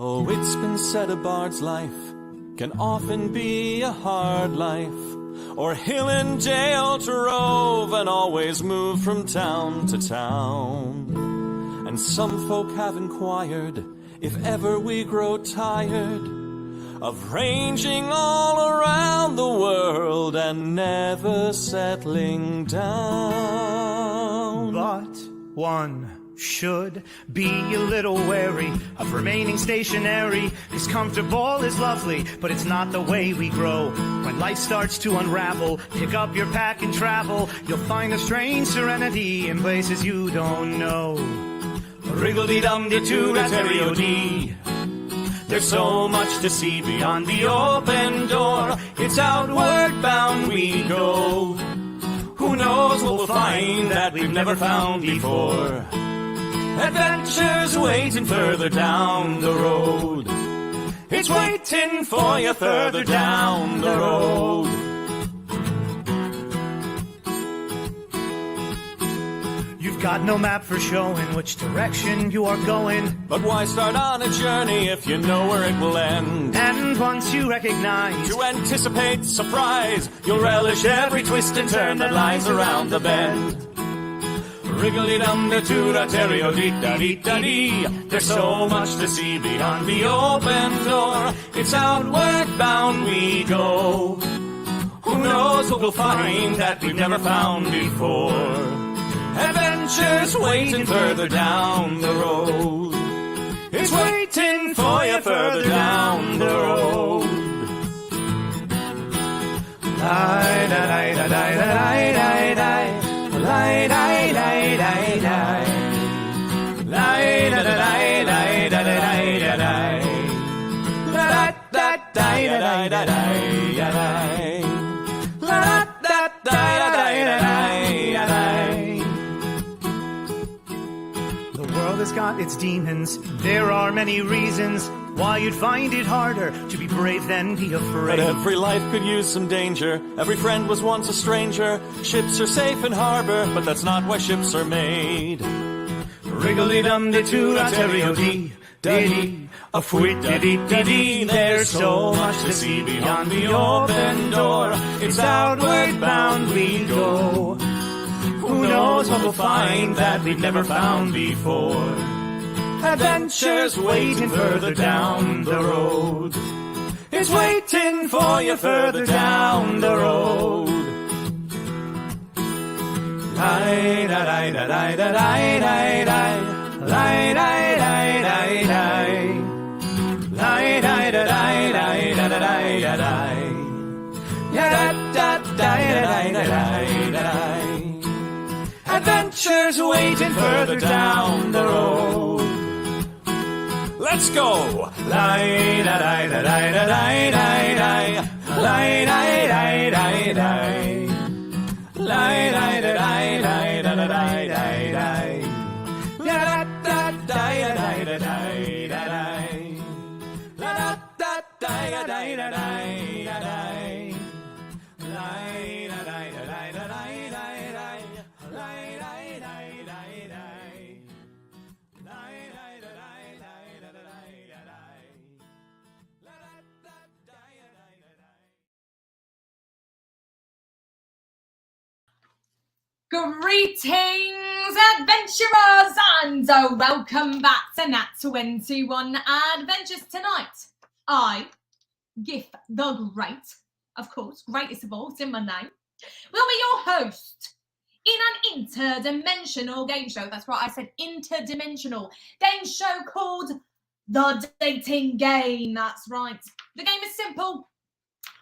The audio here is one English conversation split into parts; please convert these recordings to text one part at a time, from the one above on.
Oh, it's been said a bard's life can often be a hard life, or hill and dale to rove and always move from town to town. And some folk have inquired if ever we grow tired of ranging all around the world and never settling down. But one should be a little wary of remaining stationary, 'cause comfortable is lovely, but it's not the way we grow. When life starts to unravel, pick up your pack and travel. You'll find a strange serenity in places you don't know. Wriggle-dee-dum-dee-doo-da-terry-o-dee. There's so much to see beyond the open door. It's outward bound we go. Who knows what we'll find that we've never found before. Adventures waiting further down the road. It's waiting for you further down the road. You've got no map for showing which direction you are going. But why start on a journey if you know where it will end? And once you recognize, To anticipate surprise, you'll relish every twist and turn that lies around the bend. Wriggle-dee-dum-dee-doo-da-terry-o-dee-da-dee-da-dee. There's so much to see beyond the open door. It's outward bound we go. Who knows what we'll find that we've never found before. Adventures waiting further down the road. It's waiting for you further down the road. Lie-da-lie-da-lie-da-lie-da-lie. Lie-da-lie-da-lie-da-lie. Lie-da-da-lie-da-lie-da-lie-da-lie. La-da-da-lie-da-lie-da-lie. La-da-da-lie-da-lie-da-lie. The world has got its demons. There are many reasons why you'd find it harder to be brave than be afraid. But every life could use some danger. Every friend was once a stranger. Ships are safe in harbor, but that's not why ships are made. Wriggle-dee-dum-dee-doo-da-terry-o-dee. Dee, a fwit-dee-dee-dee-dee. There's so much to see beyond the open door. It's outward bound we go. Who knows what we'll find that we've never found before. Adventures waiting further down the road. It's waiting for you further down the road. Lie-da-lie-da-lie-da-lie-da-lie. Lie-da-lie-da-lie-da-lie. Lie-da-lie-da-lie-da-lie-da-lie. Ya-da-da-da-da-lie-da-lie-da-lie. Adventures waiting further down the road. Let's go! Lie-da-lie-da-lie-da-lie-da-lie. Lie-da-lie-da-lie-da-lie. Lie-da-lie-da-lie-da-lie-da-lie. La-da-da-da-da-da-da-da-da-da. La-da-da-da-da-da-da-da-da. Greetings, adventurers, and welcome back to Nat 21 Adventures. Tonight, I, Gif the Great, of course, greatest of all, it's in my name, will be your host in an interdimensional game show. That's right, I said interdimensional game show called The Dating Game. That's right. The game is simple.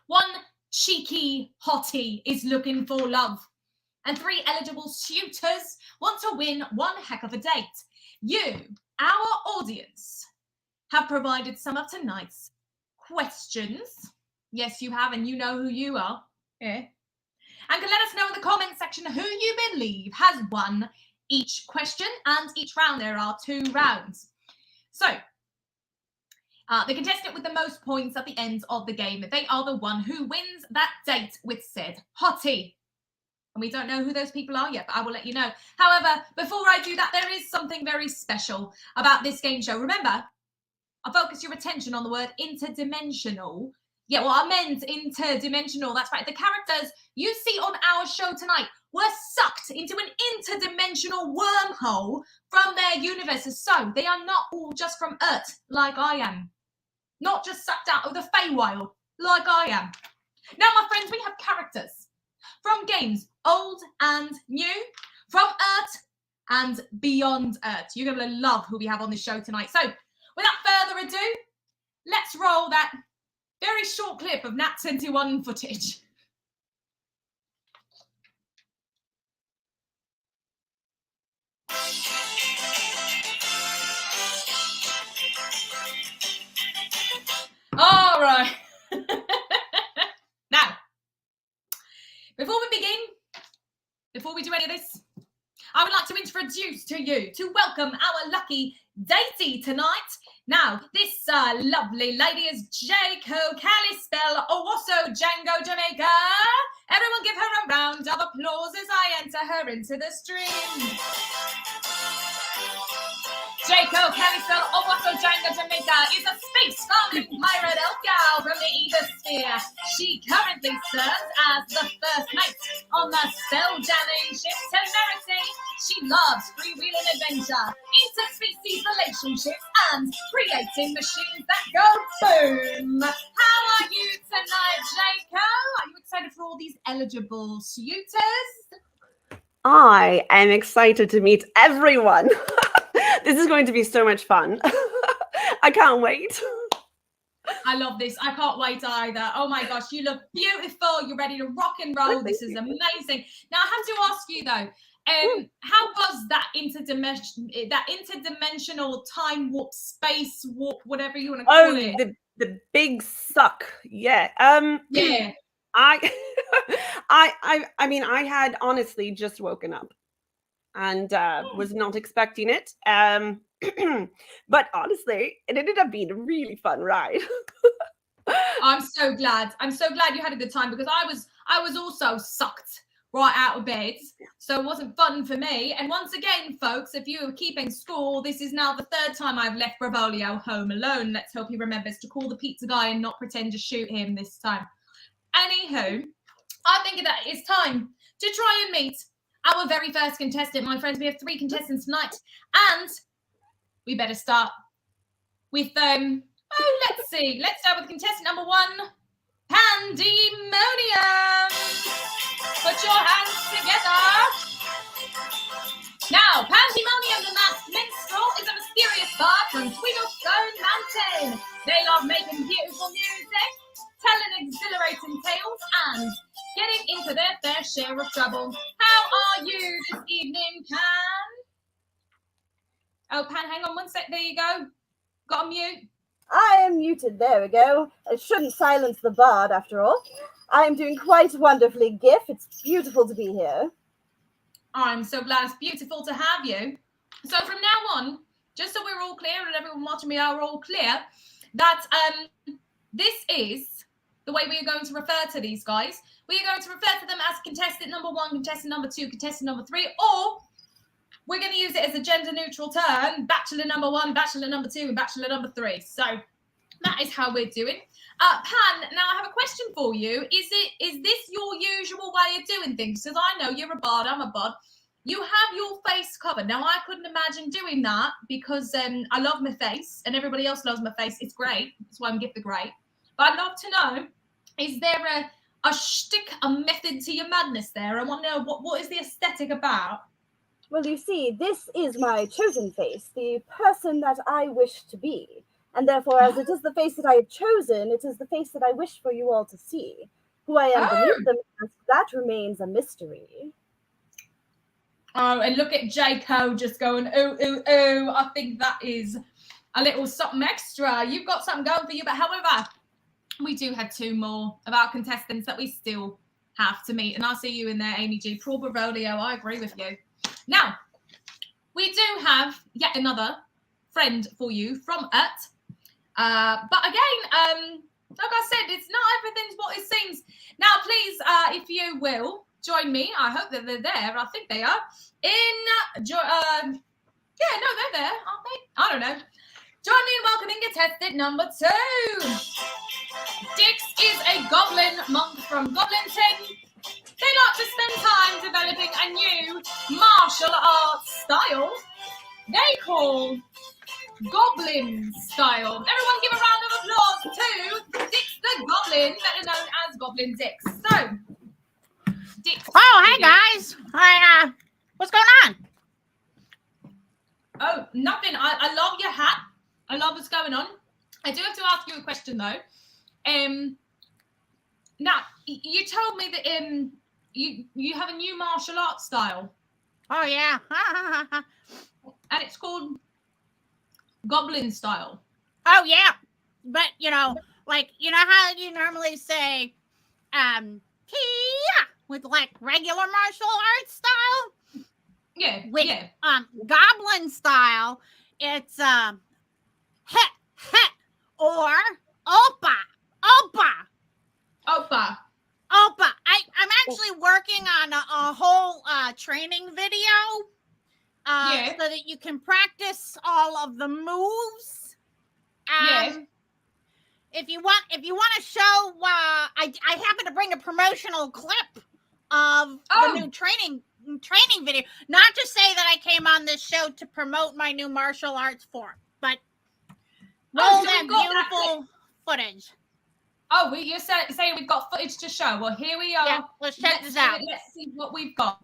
One cheeky hottie is looking for love, and 3 eligible suitors want to win one heck of a date. You, our audience, have provided some of tonight's questions. Yes, you have, and you know who you are. Yeah. And can let us know in the comment section who you believe has won each question and each round. There are 2 rounds. So, the contestant with the most points at the end of the game, they are the one who wins that date with said hottie. And we don't know who those people are yet, but I will let you know. However, before I do that, there is something very special about this game show. Remember, I focus your attention on the word interdimensional. Yeah, well, I meant interdimensional. That's right. The characters you see on our show tonight were sucked into an interdimensional wormhole from their universes. So they are not all just from Earth like I am. Not just sucked out of the Feywild like I am. Now, my friends, we have characters from games old and new, from Earth and beyond Earth. You're going to love who we have on the show tonight. So without further ado, let's roll that very short clip of Nat 21 footage. All right. Now, before we begin, before we do any of this, I would like to introduce to you, to welcome our lucky deity tonight. Now, this lovely lady is Jaco Kalispell Owosso Django Jamaica. Everyone give her a round of applause as I enter her into the stream. Jaco Kalispell Owosso Django Jamaica is a space-farming pirate elf gal from the Ethersphere. She currently serves as the first mate on the spell-jamming ship Temerity. She loves freewheeling adventure, interspecies relationships, and creating machines that go boom. How are you tonight, Jaco? Are you excited for all these eligible suitors? I am excited to meet everyone. This is going to be so much fun. I can't wait. I love this. I can't wait either. Oh my gosh, you look beautiful. You're ready to rock and roll. This is amazing. Now, I have to ask you though, how was that interdimensional time warp, space warp, whatever you want to call it? The big suck. Yeah. Yeah. I mean, I had honestly just woken up and was not expecting it. But honestly, it ended up being a really fun ride. I'm so glad. I'm so glad you had a good time, because I was also sucked right out of bed. So it wasn't fun for me. And once again, folks, if you are keeping score, this is now the third time I've left Bravolio home alone. Let's hope he remembers to call the pizza guy and not pretend to shoot him this time. Anywho, I think that it's time to try and meet our very first contestant, my friends. We have 3 contestants tonight, and we better start with let's see. Let's start with contestant number 1, Pandemonium. Put your hands together. Now, Pandemonium the Masked Minstrel is a mysterious bard from Twigglestone Mountain. They love making beautiful music, telling exhilarating tales, and getting into their fair share of trouble. How are you this evening, Pan? Oh, Pan, hang on one sec. There you go. Got on mute. I am muted. There we go. It shouldn't silence the bard, after all. I am doing quite wonderfully, Gif. It's beautiful to be here. I'm so glad. It's beautiful to have you. So from now on, just so we're all clear, and everyone watching me are all clear, that this is the way we are going to refer to these guys. We are going to refer to them as contestant number 1, contestant number 2, contestant number 3, or we're going to use it as a gender-neutral term: bachelor number 1, bachelor number 2, and bachelor number 3. So that is how we're doing. Pan, now I have a question for you. Is this your usual way of doing things? Because I know you're a bard, I'm a bard. You have your face covered. Now, I couldn't imagine doing that, because I love my face, and everybody else loves my face. It's great. That's why I'm Gif the Great. But I'd love to know, is there a shtick, a method to your madness there? I want to know, what is the aesthetic about? Well, you see, this is my chosen face, the person that I wish to be. And therefore, as it is the face that I have chosen, it is the face that I wish for you all to see. Who I am beneath the mask, that remains a mystery. Oh, and look at Jaco just going, ooh, ooh, ooh. I think that is a little something extra. You've got something going for you. But however, we do have 2 more of our contestants that we still have to meet. And I'll see you in there, Amy G. Pro Bravolio, I agree with you. Now, we do have yet another friend for you from Earth. But again, like I said, it's not everything's what it seems. Now, please, if you will, join me. I hope that they're there. I think they are. Yeah, no, they're there, aren't they? I don't know. Join me in Opening contestant number 2. Dix is a goblin monk from Goblinton. They like to spend time developing a new martial arts style they call Goblin style. Everyone give a round of applause to Dix the Goblin, better known as Goblin Dix. So, Dix. Oh, hey guys. Hi, what's going on? Oh, nothing. I love your hat. I love what's going on. I do have to ask you a question though. Now you told me that you have a new martial arts style. Oh, yeah. And it's called Goblin style. Oh, yeah. But, like, you know how you normally say, Kia, with like regular martial arts style? Yeah. With, yeah. Goblin style, it's, heh, heh, or Opa. I'm actually working on a whole training video so that you can practice all of the moves. If you want to show, I happen to bring a promotional clip of the new training video. Not to say that I came on this show to promote my new martial arts form, but roll that beautiful footage. Oh, you're saying we've got footage to show. Well, here we are. Yeah, let's check this out. Let's see what we've got.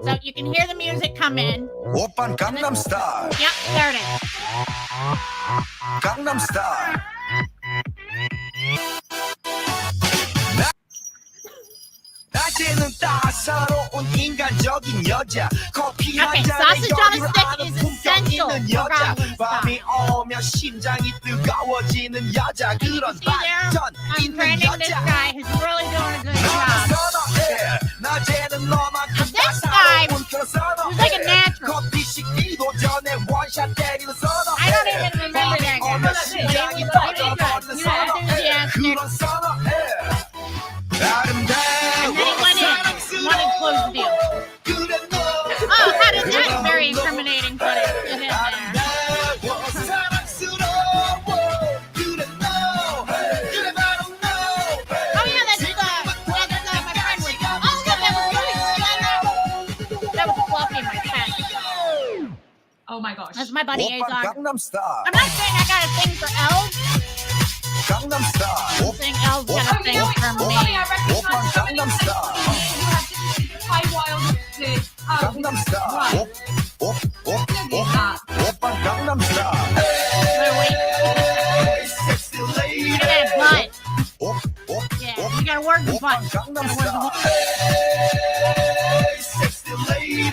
So you can hear the music come in. Oppan Gangnam Style. Yep, there it is. Gangnam Style. 낮에는 따사로운 인간적인 여자 커피 한 Okay, 잔에 sausage on a 여유를 stick 아는 is 품격 essential 있는 for 여자 Goblin 밤이 오면 심장이 뜨거워지는 여자 그런 See there? 발전 I'm 있는 training this 여자 guy who's really doing a good 너는 job. 선어해 낮에는 너만큼 This guy 따사로운 그런 who's like a 선어해 natural. 커피 식기도 전에 원샷 때리는 선어해 I don't even remember that guy. 오면 But 심장이 he was really good. 터져버리는 He was 선어해 enthusiastic. 그런 선어해 And then he went in, wanted to close the deal. Oh, how did that very incriminating footage get in there? Oh yeah, that's my friend was. Oh look, that was Fluffy, my pet. Oh my gosh. That's my buddy Azog. Gangnam Style. I'm not saying I got a thing for elves. Gangnam Style. I'm saying elves got a thing it's for funny, me. I recognize so many Gangnam Style. you have different Thai wild kids. Gangnam Style. Right. Op, Look at that. Oppa Gangnam Style. Wait. Sexy lady. Look at that butt. Op, Yeah, you gotta work the butt. Gangnam Gotta work the butt. Style. Sexy lady.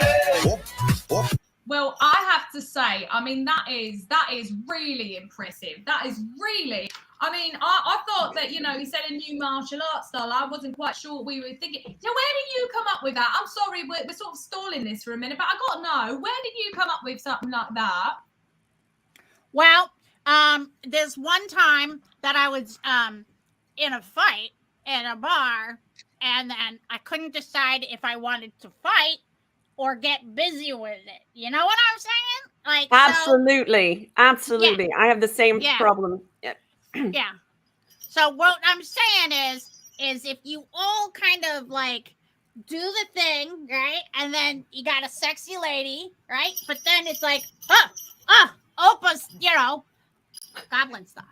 Op. Well, I have to say, I mean, that is really impressive. That is really, I mean, I thought that, he said a new martial arts style. I wasn't quite sure what we were thinking. So where did you come up with that? I'm sorry, we're sort of stalling this for a minute, but I got to know, where did you come up with something like that? Well, there's one time that I was in a fight in a bar, and then I couldn't decide if I wanted to fight or get busy with it. You know what I'm saying? Like Absolutely. I have the same Yeah. problem. Yeah. Yeah. So what I'm saying is if you all kind of like do the thing, right? And then you got a sexy lady, right? But then it's like, Opa's, Goblin style.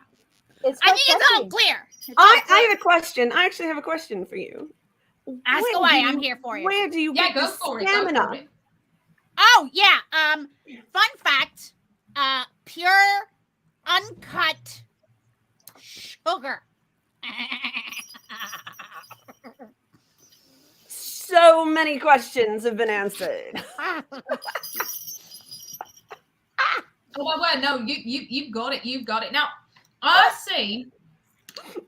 It's I quite think it's all catchy. clear. It's all I clear. have a question. I actually have a question for you. Ask Where away. do I'm you- here for you. Where do you Yeah, get go the for it. stamina? Go for it. Oh yeah. Fun fact. Pure uncut sugar. So many questions have been answered. Oh, well, no, you've got it. You've got it. Now, I see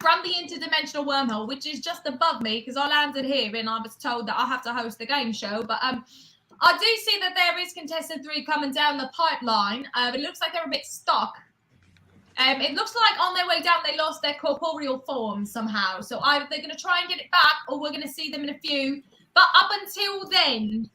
from the interdimensional wormhole, which is just above me, because I landed here and I was told that I have to host the game show. But I do see that there is contestant 3 coming down the pipeline. But it looks like they're a bit stuck. It looks like on their way down, they lost their corporeal form somehow. So either they're going to try and get it back, or we're going to see them in a few. But up until then,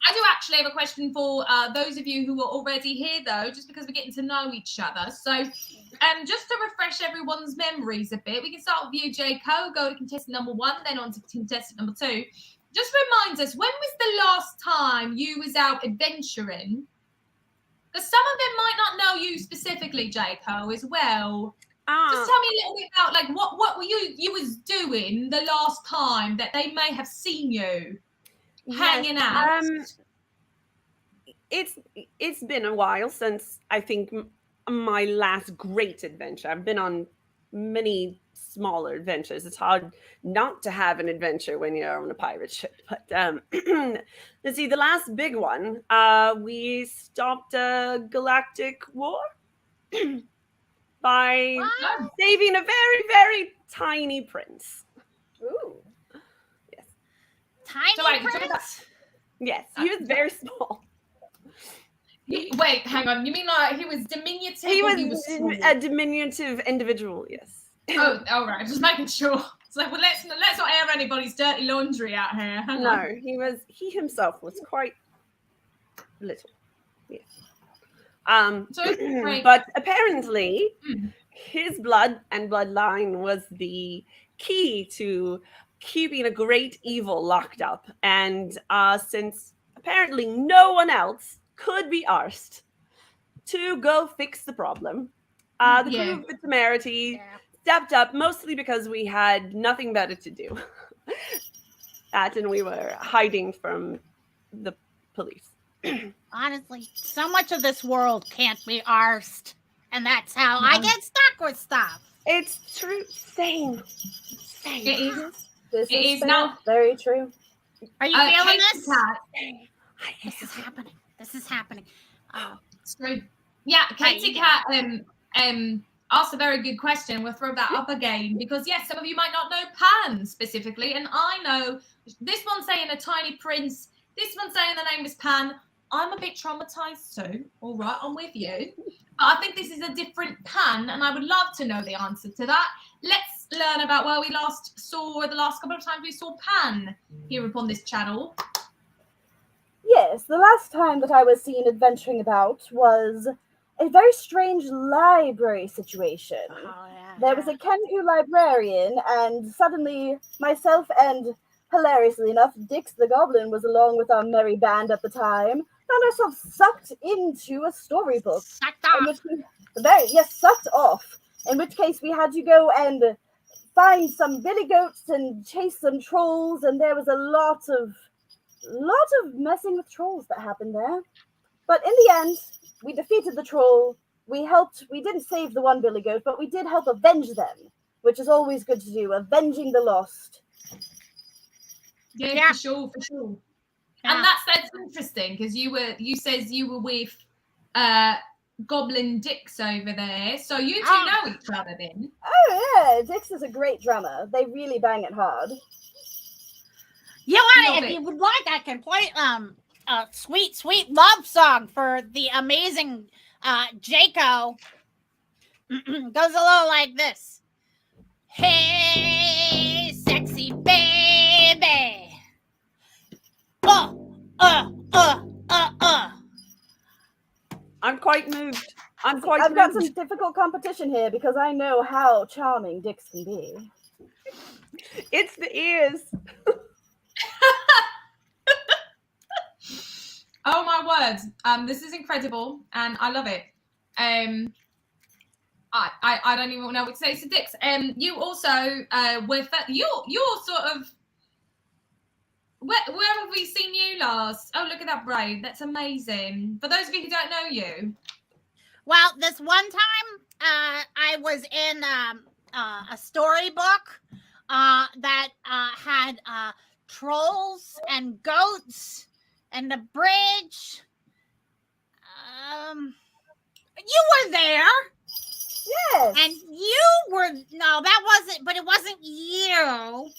I do actually have a question for those of you who are already here, though, just because we're getting to know each other. So, just to refresh everyone's memories a bit, we can start with you, Jaco. Go to contestant number 1, then on to contestant number 2. Just remind us, when was the last time you was out adventuring? Because some of them might not know you specifically, Jaco, as well. Just tell me a little bit about like what were you was doing the last time that they may have seen you hanging out. It's been a while since I think my last great adventure. I've been on many smaller adventures. It's hard not to have an adventure when you're on a pirate ship. But let's see, the last big one, we stopped a galactic war by saving a very, very tiny prince. Ooh. Yes. Tiny prince? Yes, he was very small. Wait, hang on. You mean like he was diminutive? He or was small? a diminutive individual, yes. Oh, all right. Just making sure. It's like, well, let's not air anybody's dirty laundry out here. Hang on. No, he himself was quite little. Yes. So it's great. But apparently his blood and bloodline was the key to keeping a great evil locked up. And since apparently no one else could be arsed to go fix the problem, the crew of the Temerity stepped up, mostly because we had nothing better to do. And we were hiding from the police. Honestly, so much of this world can't be arsed. And that's how I get stuck with stuff. It's true. Same. It is. This It is is now. very true. Are you feeling Katie this? Cat. This is happening. This is happening. So, yeah, Katie Cat asked a very good question. We'll throw that up again because, yes, some of you might not know Pan specifically, and I know this one saying a tiny prince, this one saying the name is Pan. I'm a bit traumatized too. All right, I'm with you. But I think this is a different Pan, and I would love to know the answer to that. Let's learn about where we last saw, the last couple of times we saw Pan here upon this channel. Yes, the last time that I was seen adventuring about was a very strange library situation. There was a Kenku librarian, and suddenly myself and, hilariously enough, Dix the Goblin was along with our merry band at the time, found ourselves sucked into a storybook. Sucked off. Sucked off. In which case we had to go and find some billy goats and chase some trolls, and there was a lot of messing with trolls that happened there. But in the end, we defeated the troll. We didn't save the one billy goat, but we did help avenge them, which is always good to do, avenging the lost. Yeah, for sure. Yeah. And that's interesting because you were with Goblin Dix over there, so you two know each other then. Oh yeah, Dix is a great drummer. They really bang it hard. You want it? If you would like, I can play a sweet, sweet love song for the amazing Jaco. Goes a little like this. Hey, sexy baby. I'm quite moved. I've got some difficult competition here because I know how charming Dix can be. It's the ears. Oh my word! This is incredible, and I love it. I don't even know what to say. So Dix, you also you're sort of where have we seen you last? Oh, look at that braid. That's amazing. For those of you who don't know you, Well, this one time I was in a storybook that had trolls and goats and a bridge. You were there. Yes. And you were, no, that wasn't, but it wasn't you.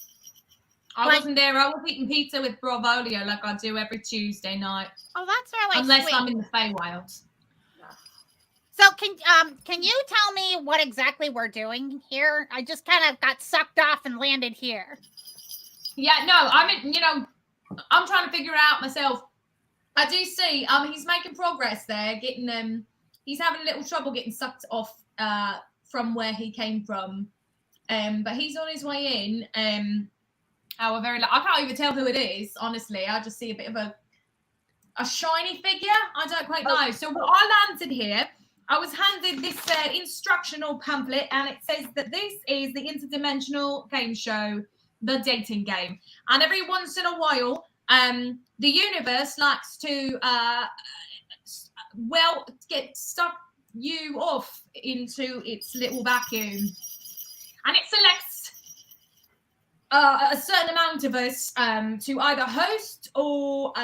I Like- wasn't there. I was eating pizza with Bravolia like I do every Tuesday night, Oh, that's really unless sweet. I'm in the Feywilds. So can you tell me what exactly we're doing here? I just kind of got sucked off and landed here. Yeah, no, I'm trying to figure out myself I do see. He's making progress there. Getting he's having a little trouble getting sucked off from where he came from. But he's on his way in. However, I can't even tell who it is. Honestly, I just see a bit of a shiny figure. I don't quite know. So what I landed here. I was handed this instructional pamphlet, and it says that this is the interdimensional game show, The Dating Game. And every once in a while, the universe likes to, get stuck you off into its little vacuum. And it selects a certain amount of us to either host or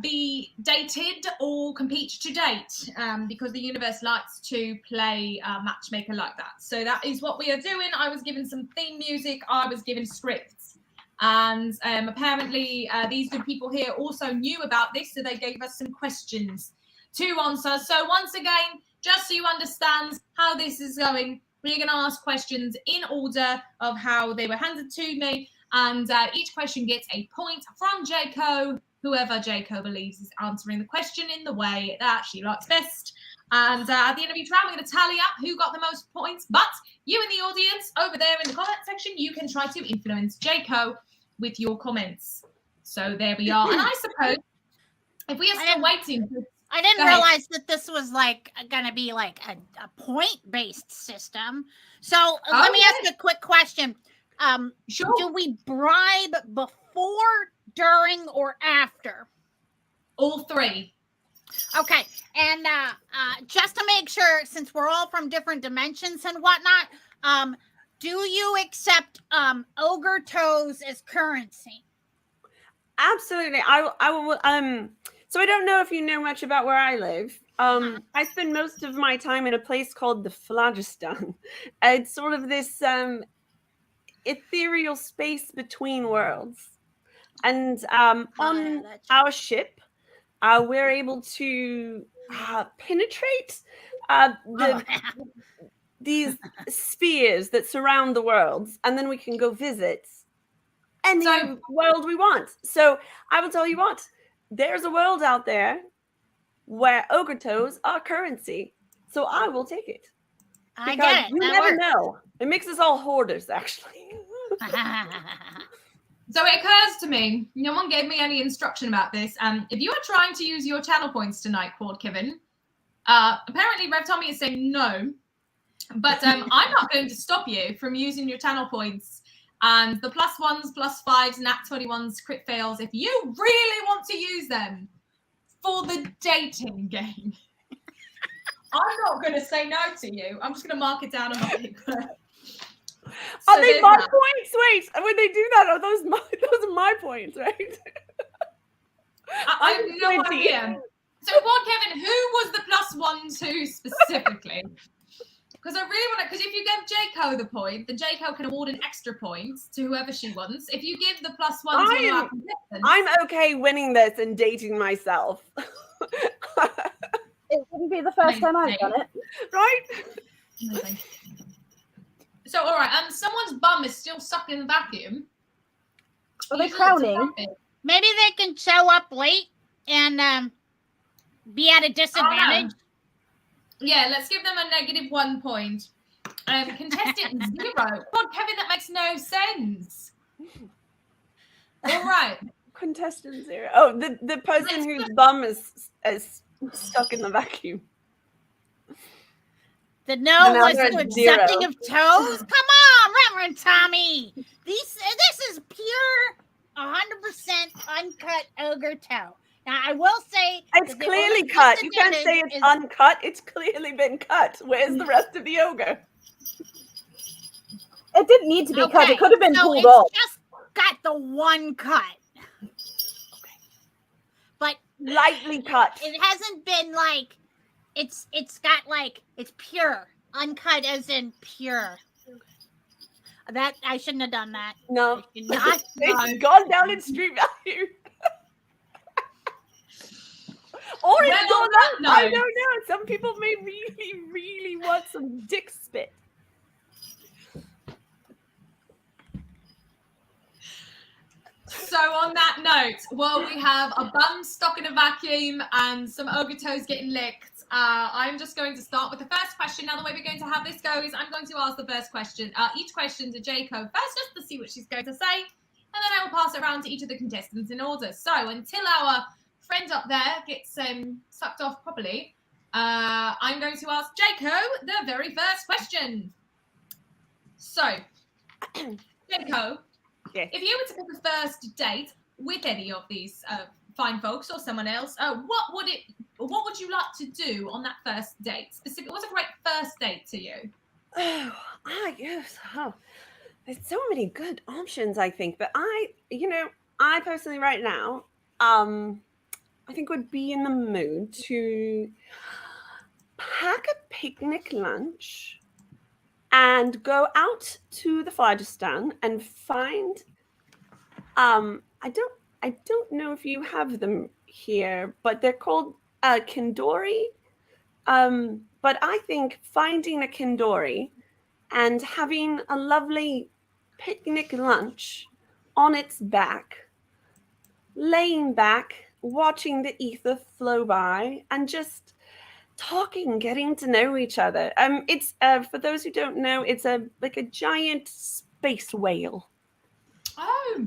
be dated or compete to date, because the universe likes to play matchmaker like that. So that is what we are doing. I was given some theme music. I was given scripts. And apparently these good people here also knew about this, so they gave us some questions to answer. So once again, just so you understand how this is going, we're going to ask questions in order of how they were handed to me. And each question gets a point from Jayco, whoever Jayco believes is answering the question in the way that she likes best. And at the end of each round, we're going to tally up who got the most points. But you in the audience over there in the comment section, you can try to influence Jayco with your comments. So there we are. And I suppose if we are still waiting... I didn't realize that this was like going to be like a point-based system. So let me ask a quick question. Sure. Do we bribe before, during, or after? All three. Okay. And just to make sure, since we're all from different dimensions and whatnot, do you accept ogre toes as currency? Absolutely. I will. So I don't know if you know much about where I live. I spend most of my time in a place called the Phlogiston. It's sort of this ethereal space between worlds. And on our ship, we're able to penetrate these spheres that surround the worlds, and then we can go visit any world we want. So I will tell you what. There's a world out there where ogre toes are currency. So I will take it. I get it. You never know. It makes us all hoarders, actually. So it occurs to me, no one gave me any instruction about this. If you are trying to use your channel points tonight, Quad Kevin, apparently Rev Tommy is saying no. But I'm not going to stop you from using your channel points. And the +1s, +5s, nat 21s, crit fails, if you really want to use them for the dating game, I'm not going to say no to you. I'm just going to mark it down on my paper. Are they my points? Wait, when they do that, are those are my points, right? I have no idea. So, Quad Kevin, who was the +1 to specifically? Because I really want to, because if you give Jayco the point, then Jayco can award an extra point to whoever she wants. If you give the +1 to our contestants, I'm okay winning this and dating myself. It wouldn't be the first time I've done it. Right? Amazing. So, all right, someone's bum is still stuck in the vacuum. Are they crowning? Maybe they can show up late and be at a disadvantage. Yeah, let's give them a -1 point. Contestant 0. God, Kevin, that makes no sense. All right. Contestant 0. Oh, the person whose bum is stuck in the vacuum. The no was too accepting of toes. Come on, Reverend Tommy. This is pure 100% uncut ogre toe. Now, I will say it's clearly cut. You can't say it's uncut. It's clearly been cut. Where's the rest of the ogre? It didn't need to be cut. It could have been pulled off. It's just got the one cut. Okay. But lightly cut. It hasn't been like it's got like it's pure. Uncut as in pure. That I shouldn't have done that. No. Not it's gone down in street value. Or it's gone up. No. I don't know. Some people may really, really want some dick spit. So on that note, while we have a bum stuck in a vacuum and some ogre toes getting licked, I'm just going to start with the first question. Now, the way we're going to have this go is I'm going to ask the first question, each question to Jaco first, just to see what she's going to say, and then I will pass it around to each of the contestants in order. So until our friend up there gets sucked off properly, I'm going to ask Jaco the very first question. So, Jaco, Yes. if you were to pick a first date with any of these fine folks or someone else, what would you like to do on that first date? Specifically, what's a great first date to you? Yes. Oh, there's so many good options, I think. But I personally right now, I think would be in the mood to pack a picnic lunch and go out to the Flagistan and find I don't know if you have them here, but they're called kindori. But I think finding a kindori and having a lovely picnic lunch on its back, laying back, watching the ether flow by, and just talking, getting to know each other. It's for those who don't know, it's like a giant space whale. Oh,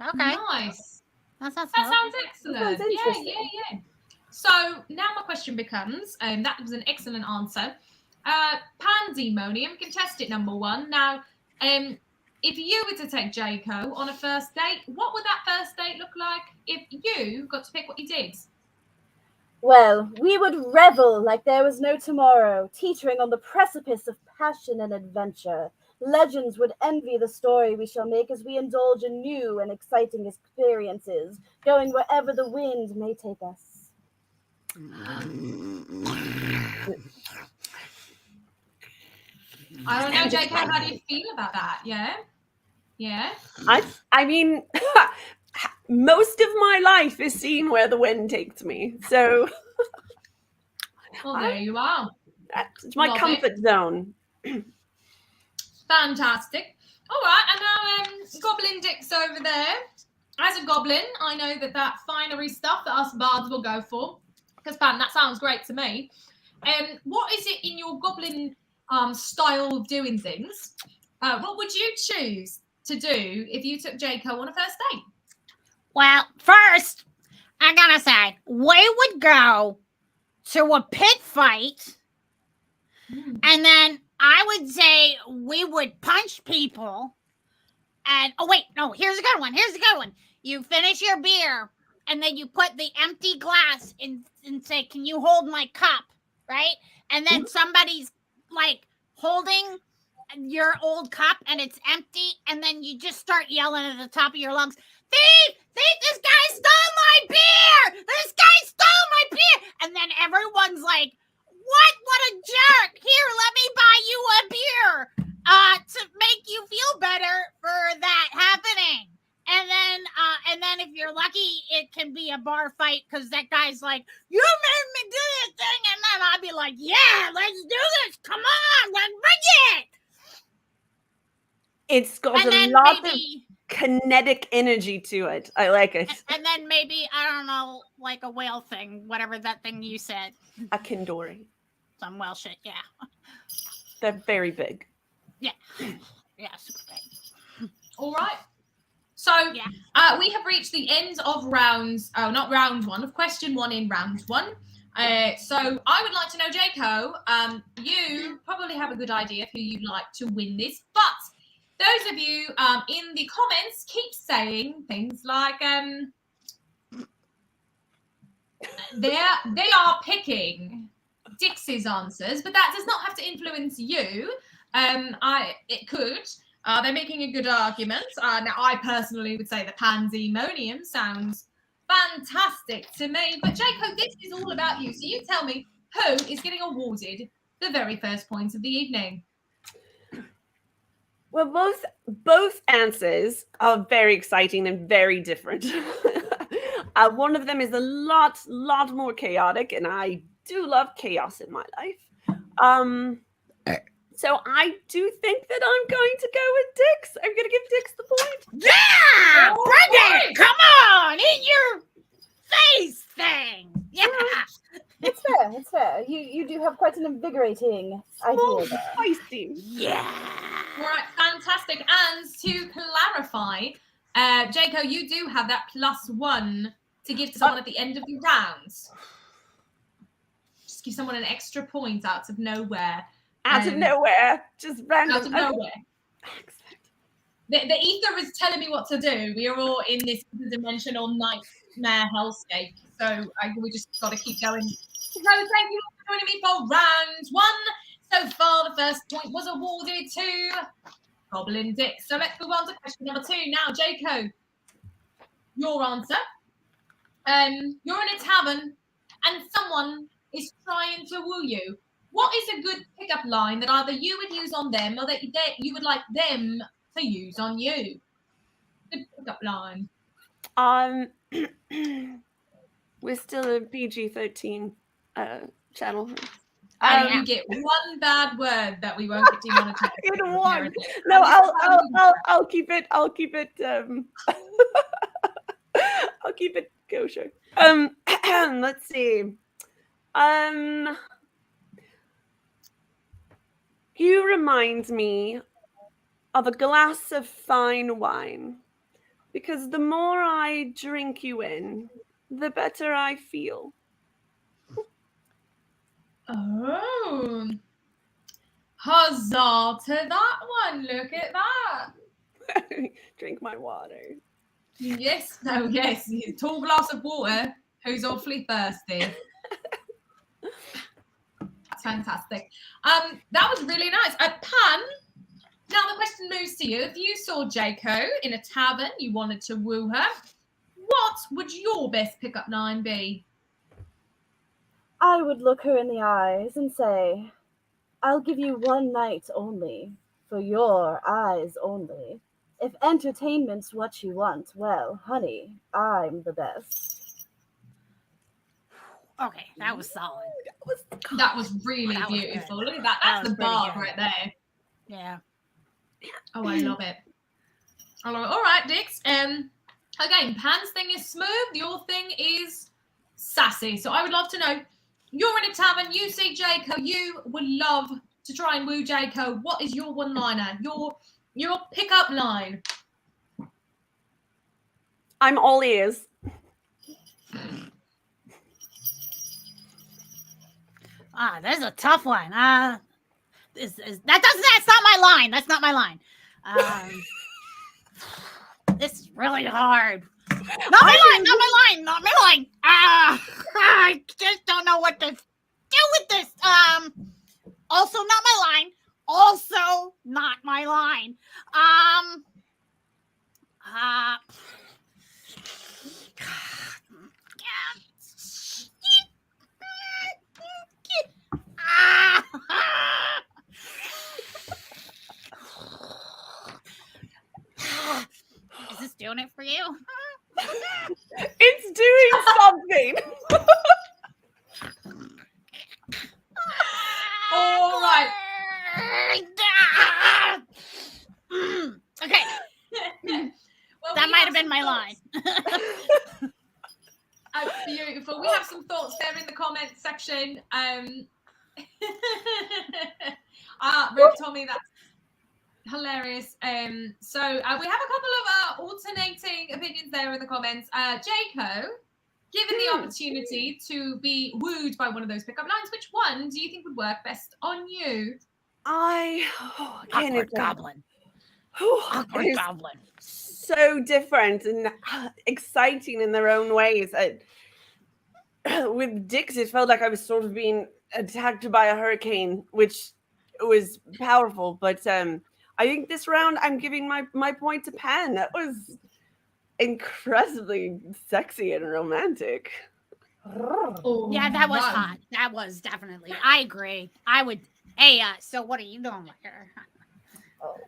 Okay. nice. That That sounds sounds excellent. Sounds interesting. Yeah. So now my question becomes, that was an excellent answer. Pandemonium, contestant number 1. Now, if you were to take Jaco on a first date, what would that first date look like if you got to pick what you did? Well, we would revel like there was no tomorrow, teetering on the precipice of passion and adventure. Legends would envy the story we shall make as we indulge in new and exciting experiences, going wherever the wind may take us. I don't know, Jaco, how do you feel about that? Yeah? I mean, most of my life is seeing where the wind takes me. So Well, there you are. that's my Love comfort zone. Fantastic. All right, and now Goblin Dick's over there. As a goblin, I know that finery stuff that us bards will go for. Because, Pan, that sounds great to me. What is it in your goblin style of doing things? What would you choose to do if you took Jaco on a first date? Well, first, I gotta say, we would go to a pit fight, and then I would say we would punch people. And oh wait, no, here's a good one. You finish your beer, and then you put the empty glass in and say, "Can you hold my cup?" Right? And then somebody's like holding your old cup, and it's empty, and then you just start yelling at the top of your lungs, "Thief! Thief! This guy stole my beer! This guy stole my beer!" And then everyone's like, What a jerk! Here, let me buy you a beer to make you feel better for that happening. And then if you're lucky, it can be a bar fight because that guy's like, "You made me do this thing," and then I'll be like, "Yeah, let's do this. Come on, let's bring it." It's got And a then lot maybe, of kinetic energy to it. I like it. and then maybe I don't know, like a whale thing, whatever that thing you said, A kindori. some whale shit. Yeah, They're very big. yeah, super big. All right. So Yeah. we have reached the end of not round 1, of question 1 in round 1. So I would like to know, Jaco, you probably have a good idea of who you'd like to win this, but those of you in the comments keep saying things like they are picking Dixie's answers, but that does not have to influence you. It could. They're making a good argument. Now, I personally would say the Pandemonium sounds fantastic to me. But, Jaco, this is all about you. So you tell me who is getting awarded the very first point of the evening. Well, both answers are very exciting and very different. One of them is a lot more chaotic, and I do love chaos in my life. So I do think that I'm going to go with Dix. I'm going to give Dix the point. Yeah, All bring right. it. Come on, in your face thing. Yeah. It's fair. It's fair. You do have quite an invigorating idea there. Feisty. Yeah. All right, fantastic. And to clarify, Jaco, you do have that +1 to give to someone at the end of the rounds. Just give someone an extra point out of nowhere. Out of nowhere. Just random. Out of nowhere. The ether is telling me what to do. We are all in this dimensional nightmare hellscape. So we just got to keep going. So thank you all for joining me for round 1. So far, the first point was awarded to Goblin Dix. So let's move on to question number 2. Now, Jaco, your answer. You're in a tavern and someone is trying to woo you. What is a good pickup line that either you would use on them or that you would like them to use on you? Good pickup line. We're still a PG-13 channel. And you get one bad word that we won't get demonetized. In one. No, I'll keep it. I'll keep it. I'll keep it kosher. Let's see. You remind me of a glass of fine wine, because the more I drink you in, the better I feel. Oh, huzzah to that one. Look at that. Drink my water. Yes, no, yes. Tall glass of water. Who's awfully thirsty? That's fantastic. That was really nice. Pan, now the question moves to you. If you saw Jaco in a tavern, you wanted to woo her, what would your best pickup line be? I would look her in the eyes and say, I'll give you one night only, for your eyes only. If entertainment's what you want, well, honey, I'm the best. Okay, that was solid. That was really That was beautiful. good. Look at that. That That's was the pretty bar good. right there. Yeah. Oh, I love it. I love it. All right, Dix. Again, Pan's thing is smooth. Your thing is sassy. So I would love to know. You're in a tavern. You see Jaco. You would love to try and woo Jaco. What is your one-liner? Your pickup line. I'm all ears. There's a tough one. That's not my line. That's not my line. This is really hard. Not my line. I just don't know what to do with this. Also not my line. Also not my line. Is this doing it for you? It's doing something. All right. Okay, Well, that we might have have been some my thoughts. line. Beautiful. We have some thoughts there in the comments section. Rip told me that's hilarious. So we have a couple of alternating opinions there in the comments. Jaco, given the opportunity to be wooed by one of those pickup lines, which one do you think would work best on you? Awkward goblin. Awkward It's goblin. so different and exciting in their own ways. With Dix, it felt like I was sort of being attacked by a hurricane, which was powerful. But I think this round, I'm giving my point to Pan. That was incredibly sexy and romantic. Oh, Yeah, that was wow. hot. That was definitely. I agree. I would. Hey, so what are you doing here?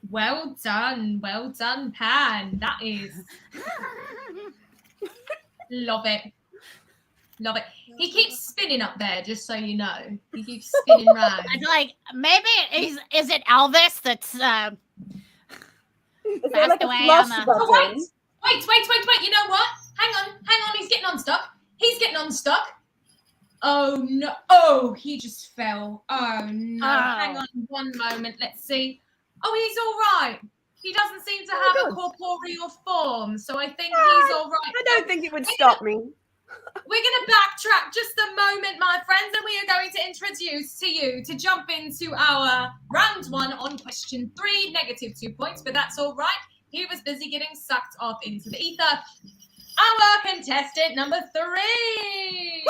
Well done, Pan. That is love it. Love it. He keeps spinning up there, just so you know. He keeps spinning round. I'd like maybe is it Elvis that's Is there That's like the a way flush I'm a- button? Oh, wait. You know what? Hang on. He's getting unstuck. Oh, no. Oh, he just fell. Oh, no. Oh. Hang on one moment. Let's see. Oh, he's all right. He doesn't seem to have a corporeal form, so I think he's all right. I don't think it would stop me. We're going to backtrack just a moment, my friends, and we are going to introduce to you to jump into our round 1 on question 3, -2 points, but that's all right. He was busy getting sucked off into the ether. Our contestant number 3.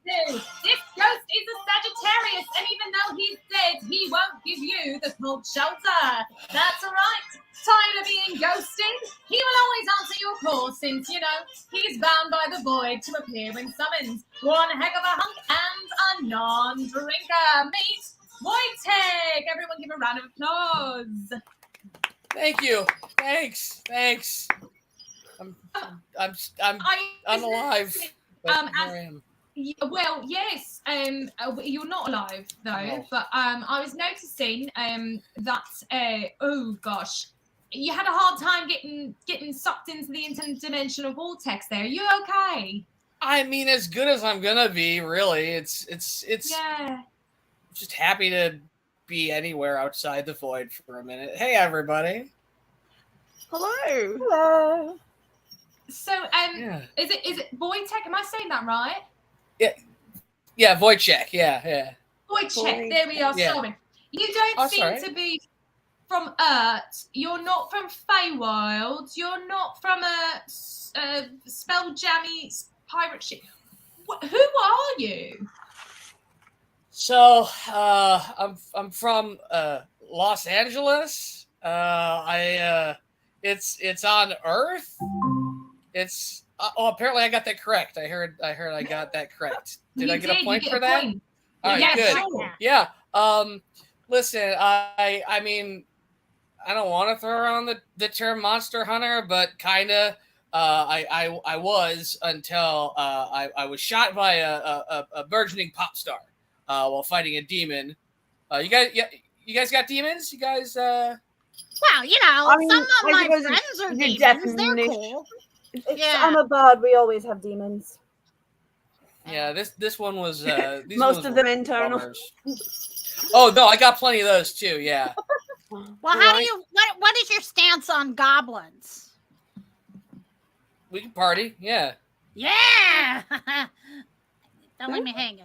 This ghost is a Sagittarius, and even though he's dead, he won't give you the cold shelter. That's all right. Tired of being ghosted? He will always answer your call since, you know, he's bound by the void to appear when summoned. One heck of a hunk and a non-drinker. Meet Wojtek. Everyone give a round of applause. Thank you. Thanks. I'm alive. But here I am. Well, yes. You're not alive though, No. but I was noticing that oh gosh, you had a hard time getting sucked into the interdimensional vortex. There, are you okay? I mean, as good as I'm gonna be, really. It's Yeah. just happy to be anywhere outside the void for a minute. Hey, everybody. Hello. Hello. So Yeah. is it Wojtek? Am I saying that right? Yeah, void check. Yeah. Wojtek. There we are. Yeah. Sorry. You don't Oh, seem sorry. to be from Earth. You're not from Feywild. You're not from a Spelljammy pirate ship. Who are you? So, I'm from Los Angeles. It's on Earth. It's apparently I got that correct. I heard I got that correct. Did You I get a point you for a that? point. All right, Yeah, good. sure. Yeah. Listen, I mean, I don't want to throw around the term monster hunter, but kind of. I was until I was shot by a burgeoning pop star while fighting a demon. You guys got demons? You guys? well, you know, I mean, some of I my suppose friends are your demons. They're definition- cool. It's, I'm a bard. We always have demons. Yeah, this one was these Most ones of were them internal. bummers. Oh no, I got plenty of those too. Yeah. Well, how do you? What is your stance on goblins? We can party. Yeah. Yeah. Don't leave me hanging.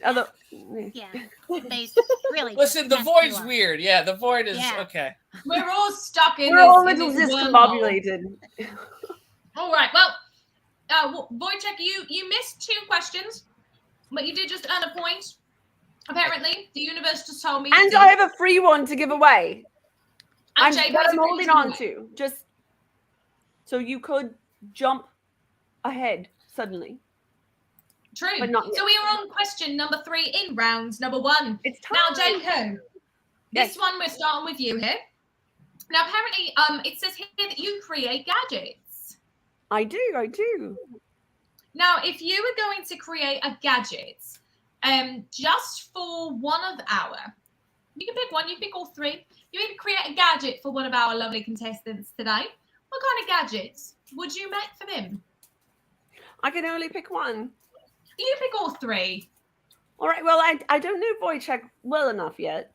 Although, Yeah. Really. Listen, the messed void's you up. weird. Yeah, the void is Yeah. okay. We're all stuck in we're this. all a in little this wormhole. discombobulated. All right. Well, Wojtek, you missed 2 questions, but you did just earn a point. Apparently, the universe just told me. you And did. I have a free one to give away. And I'm, Jake that has I'm a free holding to on do it. to. Just so you could jump ahead suddenly. True. But not yet. So we are on question number 3 in round number 1. It's time. Now, Jaco, Yes. this one we're starting with you here. Now, apparently, it says here that you create gadgets. I do. Now, if you were going to create a gadget, just for one of our, you can pick one, you can pick all 3. You can create a gadget for one of our lovely contestants today. What kind of gadgets would you make for them? I can only pick one. You pick all 3. All right. Well, I don't know Wojciech well enough yet.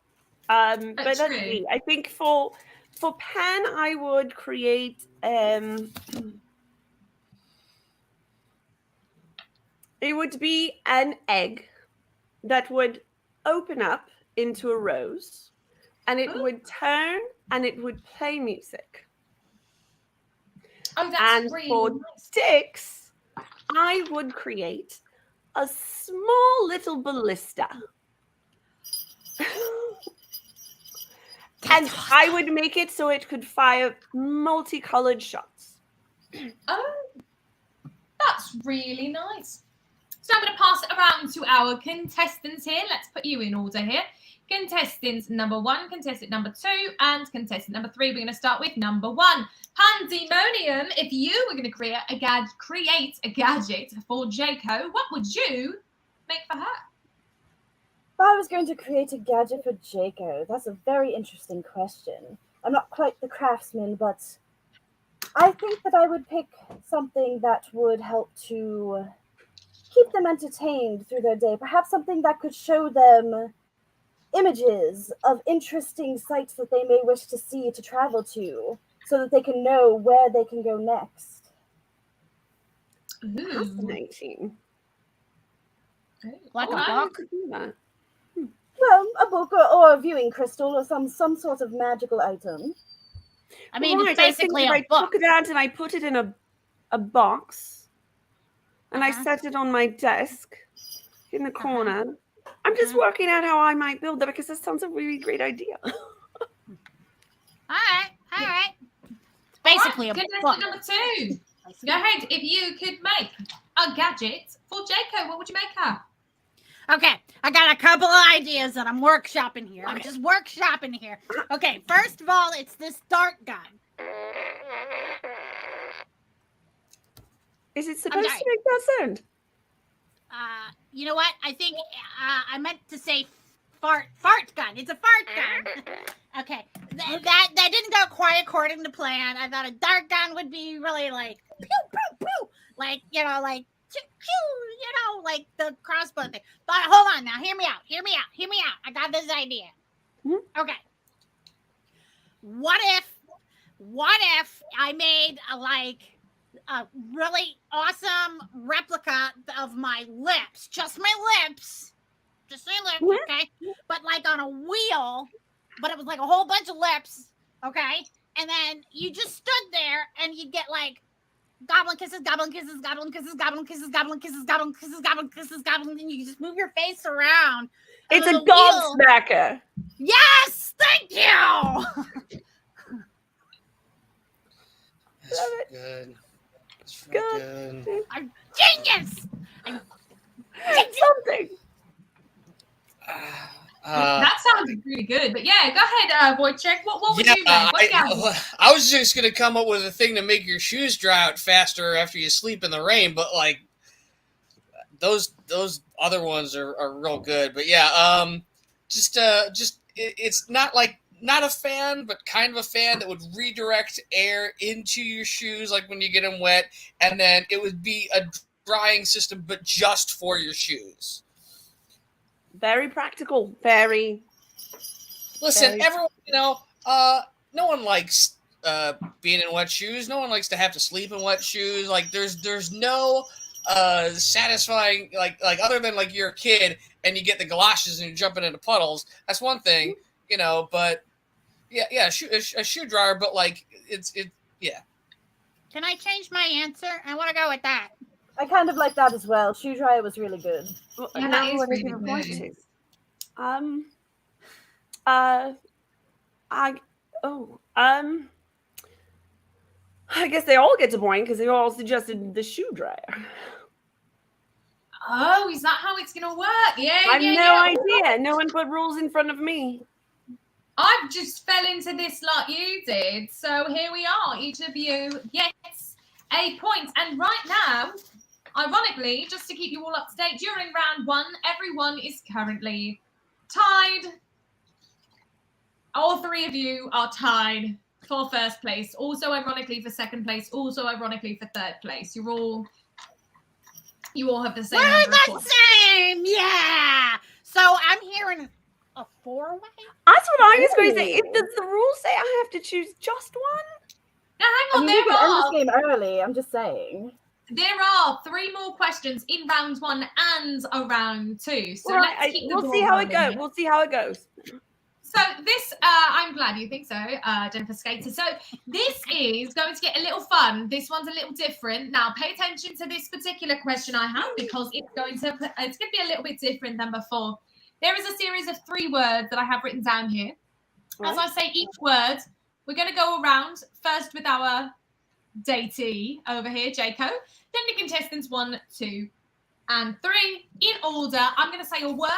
But let's true. see. I think for Pan, I would create it would be an egg that would open up into a rose, and it would turn and it would play music. Oh, that's And really for nice. sticks, I would create a small little ballista. And I would make it so it could fire multicolored shots. Oh, that's really nice. So I'm going to pass it around to our contestants here. Let's put you in order here. contestants number 1, contestant number 2, and contestant number 3. We're going to start with number 1. Pandemonium, if you were going to create a gadget for Jaco, what would you make for her? If I was going to create a gadget for Jaco, that's a very interesting question. I'm not quite the craftsman, but I think that I would pick something that would help to keep them entertained through their day. Perhaps something that could show them images of interesting sites that they may wish to see, to travel to, so that they can know where they can go next. Fascinating. Like a I book? Well, a book or a viewing crystal or some sort of magical item. I mean, Right, it's basically I a book. took it out and I put it in a box, and I Uh-huh. set it on my desk in the corner. I'm just working out how I might build that because that sounds a really great idea. All right. It's basically a Contestant book. number 2. Go ahead. If you could make a gadget for Jaco, what would you make her? Okay, I got a couple of ideas that I'm workshopping here. I'm just workshopping here. Okay, first of all, it's this dart gun. Is it supposed sorry. to make that sound? You know what? I think I meant to say fart gun. It's a fart gun. Okay, that didn't go quite according to plan. I thought a dart gun would be really like pew pew pew, like like pew pew, like the crossbow thing. But hold on now, hear me out. I got this idea. Mm-hmm. Okay. What if I made a really awesome replica of my lips, just my lips, okay? But like on a wheel, but it was like a whole bunch of lips, okay? And then you just stood there and you'd get like goblin kisses, goblin kisses, goblin kisses, goblin kisses, goblin kisses, goblin kisses, goblin kisses, goblin, and you just move your face around. It's And a the wheel- gobsmacker. Yes, thank you. That's good. That's Good. good. I'm genius. Something. That sounded really good. But yeah, go ahead, Wojciech. What would you make? What gadget? I was just gonna come up with a thing to make your shoes dry out faster after you sleep in the rain, but like those other ones are real good. But yeah, it's not a fan, but kind of a fan that would redirect air into your shoes, like when you get them wet, and then it would be a drying system, but just for your shoes. Very practical. Very. Listen, Very- everyone, no one likes being in wet shoes. No one likes to have to sleep in wet shoes. Like there's no satisfying like other than like you're a kid and you get the galoshes and you're jumping into puddles. That's one thing, but yeah, a shoe dryer, but like yeah. Can I change my answer? I want to go with that. I kind of like that as well. Shoe dryer was really good. Well, Yeah, now that is what really I can point good. to. I guess they all get to point because they all suggested the shoe dryer. Oh, is that how it's going to work? Yeah, I have yeah, no yeah. idea. No one put rules in front of me. I've just fell into this like you did. So here we are. Each of you gets a point. And right now, ironically, just to keep you all up to date, during round 1, everyone is currently tied. All 3 of you are tied for first place. Also, ironically, for second place. Also, ironically, for third place. You all have the same We're number of the points. same. Yeah. So I'm hearing a 4-way. That's what I was going to say. Does the rules say I have to choose just one? Now, hang I on. mean, we could end this game early. I'm just saying. There are 3 more questions in round 1 and a round 2. So All let's right, keep the we'll ball see how it rolling goes. here. We'll see how it goes. So this, I'm glad you think so, Jennifer Skater. So this is going to get a little fun. This one's a little different. Now, pay attention to this particular question I have because it's going to be a little bit different than before. There is a series of 3 words that I have written down here. As I say each word, we're going to go around first with our datee over here, Jaco. Then the contestants 1, 2, and 3 in order. I'm going to say a word.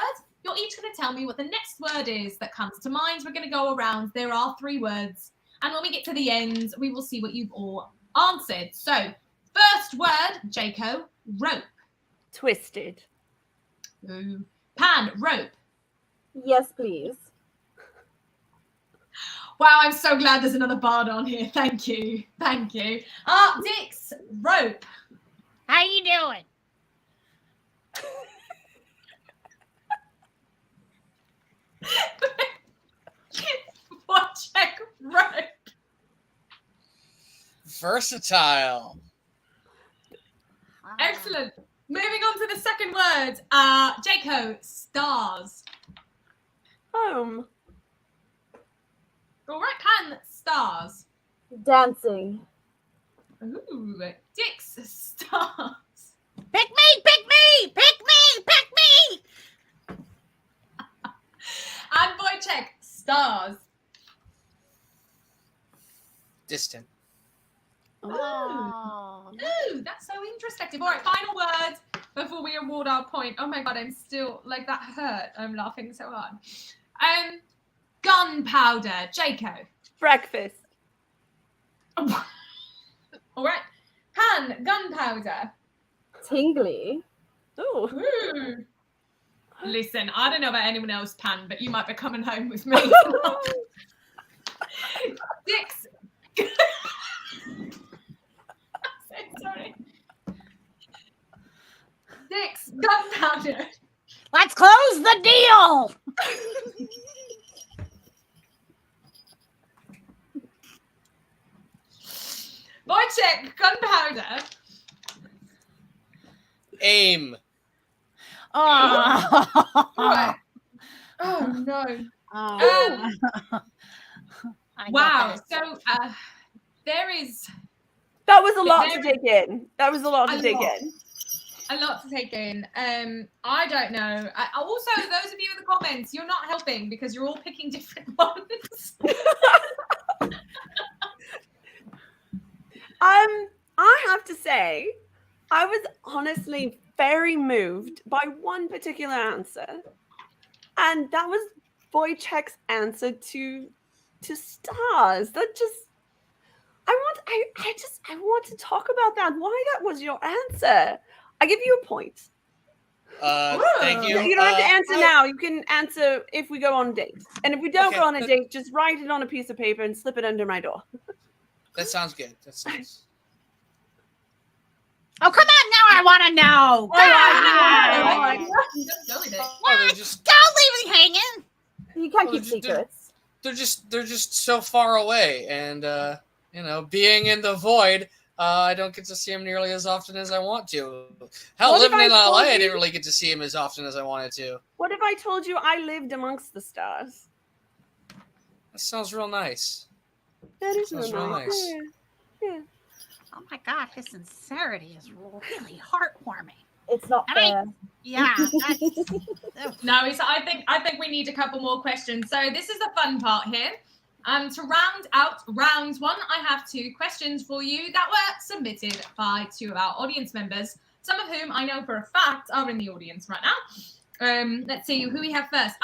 You're each going to tell me what the next word is that comes to mind. We're going to go around. There are 3 words. And when we get to the end, we will see what you've all answered. So, first word, Jaco, rope. Twisted. Ooh. Pan, rope. Yes, please. Wow, I'm so glad there's another bard on here. Thank you. Thank you. Dix, rope. How you doing? Wojciech, rope. Versatile. Excellent. Moving on to the second word. Jaco, stars. Home. All right, Pan, stars. Dancing. Ooh, Dix, stars. Pick me, pick me, pick me, pick me. And Wojciech, stars. Distant. Oh. Ooh, that's so introspective. All right, final word before we award our point. Oh my god, I'm still like that hurt. I'm laughing so hard. Gunpowder, Jaco. Breakfast. All right, Pan, gunpowder. Tingly. Ooh. Ooh. Listen, I don't know about anyone else, Pan, but you might be coming home with me. Dix. I'm so sorry. Dix, gunpowder. Let's close the deal. Wojciech, gunpowder. Aim. Oh. Right. Oh no. I get Wow. this. So there is That was a lot There- to take in. That was a lot to A take lot. in. a lot to take in. I don't know. Also, those of you in the comments, you're not helping because you're all picking different ones. I have to say, I was honestly very moved by one particular answer, and that was Wojciech's answer to stars. That just, I want to talk about that. Why that was your answer? I give you a point. Thank you. You don't have to answer I- now. You can answer if we go on a date. And if we don't Okay, go on a but- date, just write it on a piece of paper and slip it under my door. That sounds good. That sounds. Oh, come on now. I want to know. right, God. Go with it. Oh, they're just Don't leave me hanging. You can't Well, keep just do- secrets. they're just so far away, and being in the void, I don't get to see him nearly as often as I want to. Hell, What if living I in LA, told I you- didn't really get to see him as often as I wanted to. What if I told you I lived amongst the stars? That sounds real nice. That is Sounds real real nice. nice. Yeah. Oh my God, his sincerity is really heartwarming. It's not And I- fair. Yeah. No, I think we need a couple more questions. So this is the fun part here. To round out round one, I have 2 questions for you that were submitted by 2 of our audience members, some of whom I know for a fact are in the audience right now. Let's see who we have first.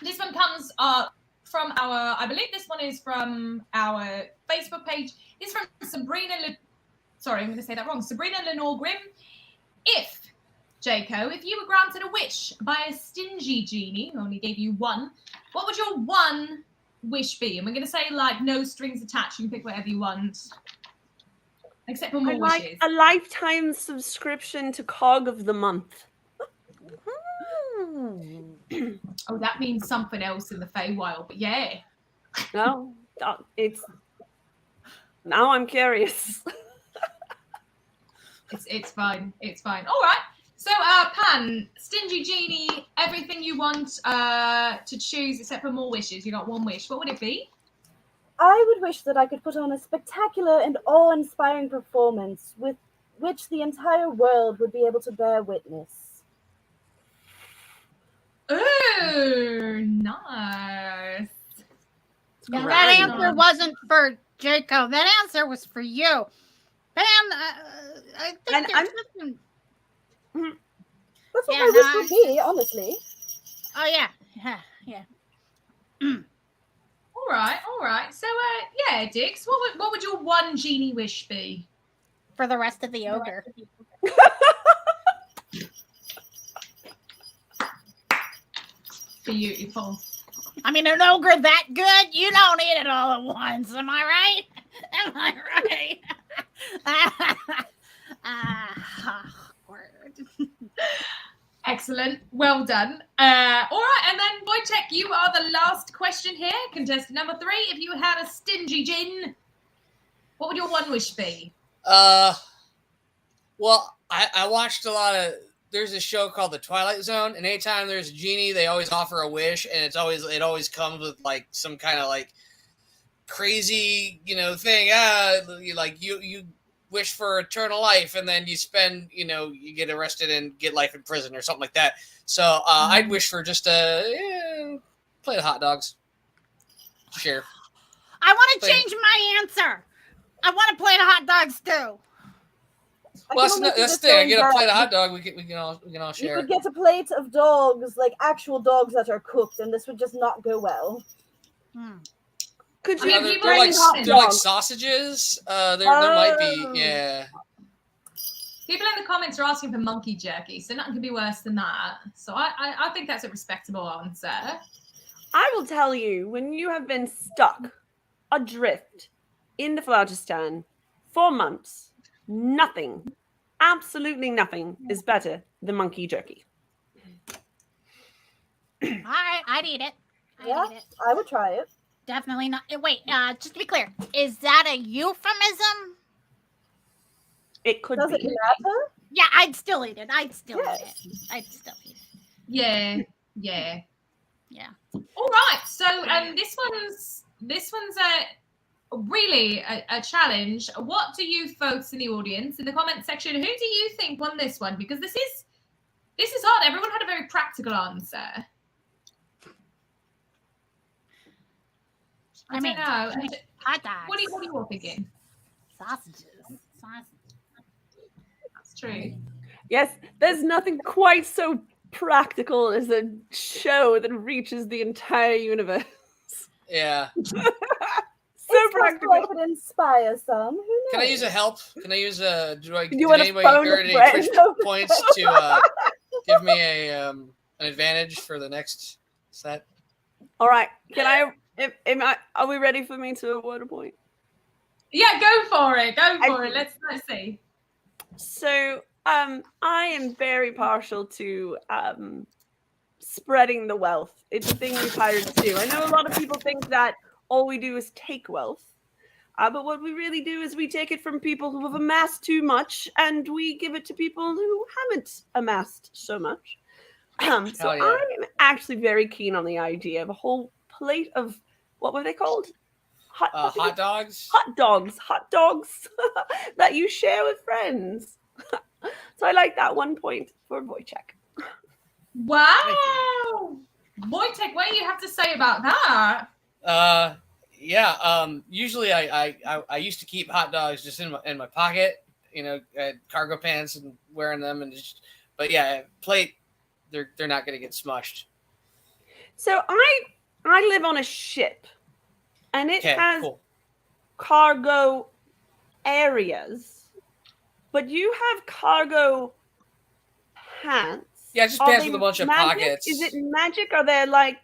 This one comes from I believe this one is from our Facebook page. It's from Sabrina. Sorry, I'm going to say that wrong. Sabrina Lenore Grimm. If Jaco, if you were granted a wish by a stingy genie who only gave you one, what would your one wish be? And we're going to say, like, no strings attached. You can pick whatever you want. Except for more I like wishes. a lifetime subscription to Cog of the Month. Oh, that means something else in the Feywild. But yeah. No, it's now I'm curious. It's fine. It's fine. All right. So, Pan, stingy genie, everything you want to choose except for more wishes. You got one wish. What would it be? I would wish that I could put on a spectacular and awe-inspiring performance with which the entire world would be able to bear witness. Ooh, nice. Now, that Grand. answer wasn't for Jaco. That answer was for you. Pam, I think And there's I'm- something. That's what Yeah, my wish no, would be, honestly. Oh yeah, yeah. All right. So, yeah, Dix, what would your one genie wish be? For the rest of the ogre. Beautiful. I mean, an ogre that good, you don't eat it all at once. Am I right? Am I right? Awkward. Excellent. Well done. All right, and then Wojtek, you are the last question here. Contestant number 3. If you had a stingy gin, what would your one wish be? Well, I watched a lot of. There's a show called The Twilight Zone, and anytime there's a genie, they always offer a wish, and it always comes with like some kind of like crazy, thing. You wish for eternal life, and then you spend, you get arrested and get life in prison or something like that. So I'd wish for just a plate of hot dogs. Sure. I want to change my answer. I want a plate of hot dogs too. Well, that's the thing. I get a plate of hot dog. We can all share. You could get a plate of dogs, like actual dogs that are cooked, and this would just not go well. Could you? They're like sausages. There might be, yeah. People in the comments are asking for monkey jerky, so nothing could be worse than that. So I think that's a respectable answer. I will tell you, when you have been stuck adrift in the Flagistan for months, nothing, absolutely nothing is better than monkey jerky. All right, I'd eat it. Eat it. I would try it. Definitely not. Wait, just to be clear, is that a euphemism? It could Does be. it matter? Yeah, I'd still eat it. I'd still eat it. Yeah. All right. So this one's really a challenge. What do you folks in the audience in the comment section? Who do you think won this one? Because this is hard. Everyone had a very practical answer. I don't know. Hot dogs. What are you all thinking? Sausages. That's true. Yes, there's nothing quite so practical as a show that reaches the entire universe. Yeah. It's practical. I could inspire some. Who knows? Can I use a help? Can I use a? Did want to anybody phone earn a any friend? Twitch points to give me an advantage for the next set? All right. Can I? Are we ready for me to award a point? Yeah, go for it. Go for it. Let's see. So, I am very partial to spreading the wealth. It's a thing we pirates do. I know a lot of people think that all we do is take wealth. But what we really do is we take it from people who have amassed too much and we give it to people who haven't amassed so much. I'm actually very keen on the idea of a whole plate of, what were they called? Hot dogs? Hot dogs that you share with friends. So I like that 1 point for Wojtek. Wow. Wojtek, what do you have to say about that? Usually I used to keep hot dogs just in my pocket, cargo pants and wearing them, but yeah, plate, they're not gonna get smushed. So I live on a ship, and it has cargo areas, but you have cargo pants. Yeah, just pants with a bunch of pockets. Is it magic? Are there like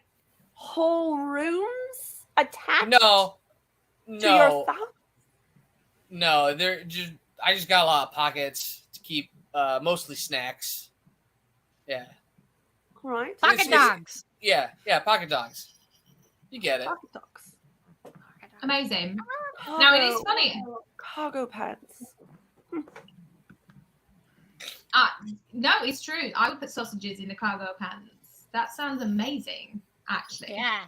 whole rooms attached to your thoughts? No, I just got a lot of pockets to keep mostly snacks. Yeah. All right. Pocket dogs. Yeah, pocket dogs. You get it. Pocket dogs. Amazing. Now it is funny. Cargo pants. No, it's true. I would put sausages in the cargo pants. That sounds amazing, actually. Yeah.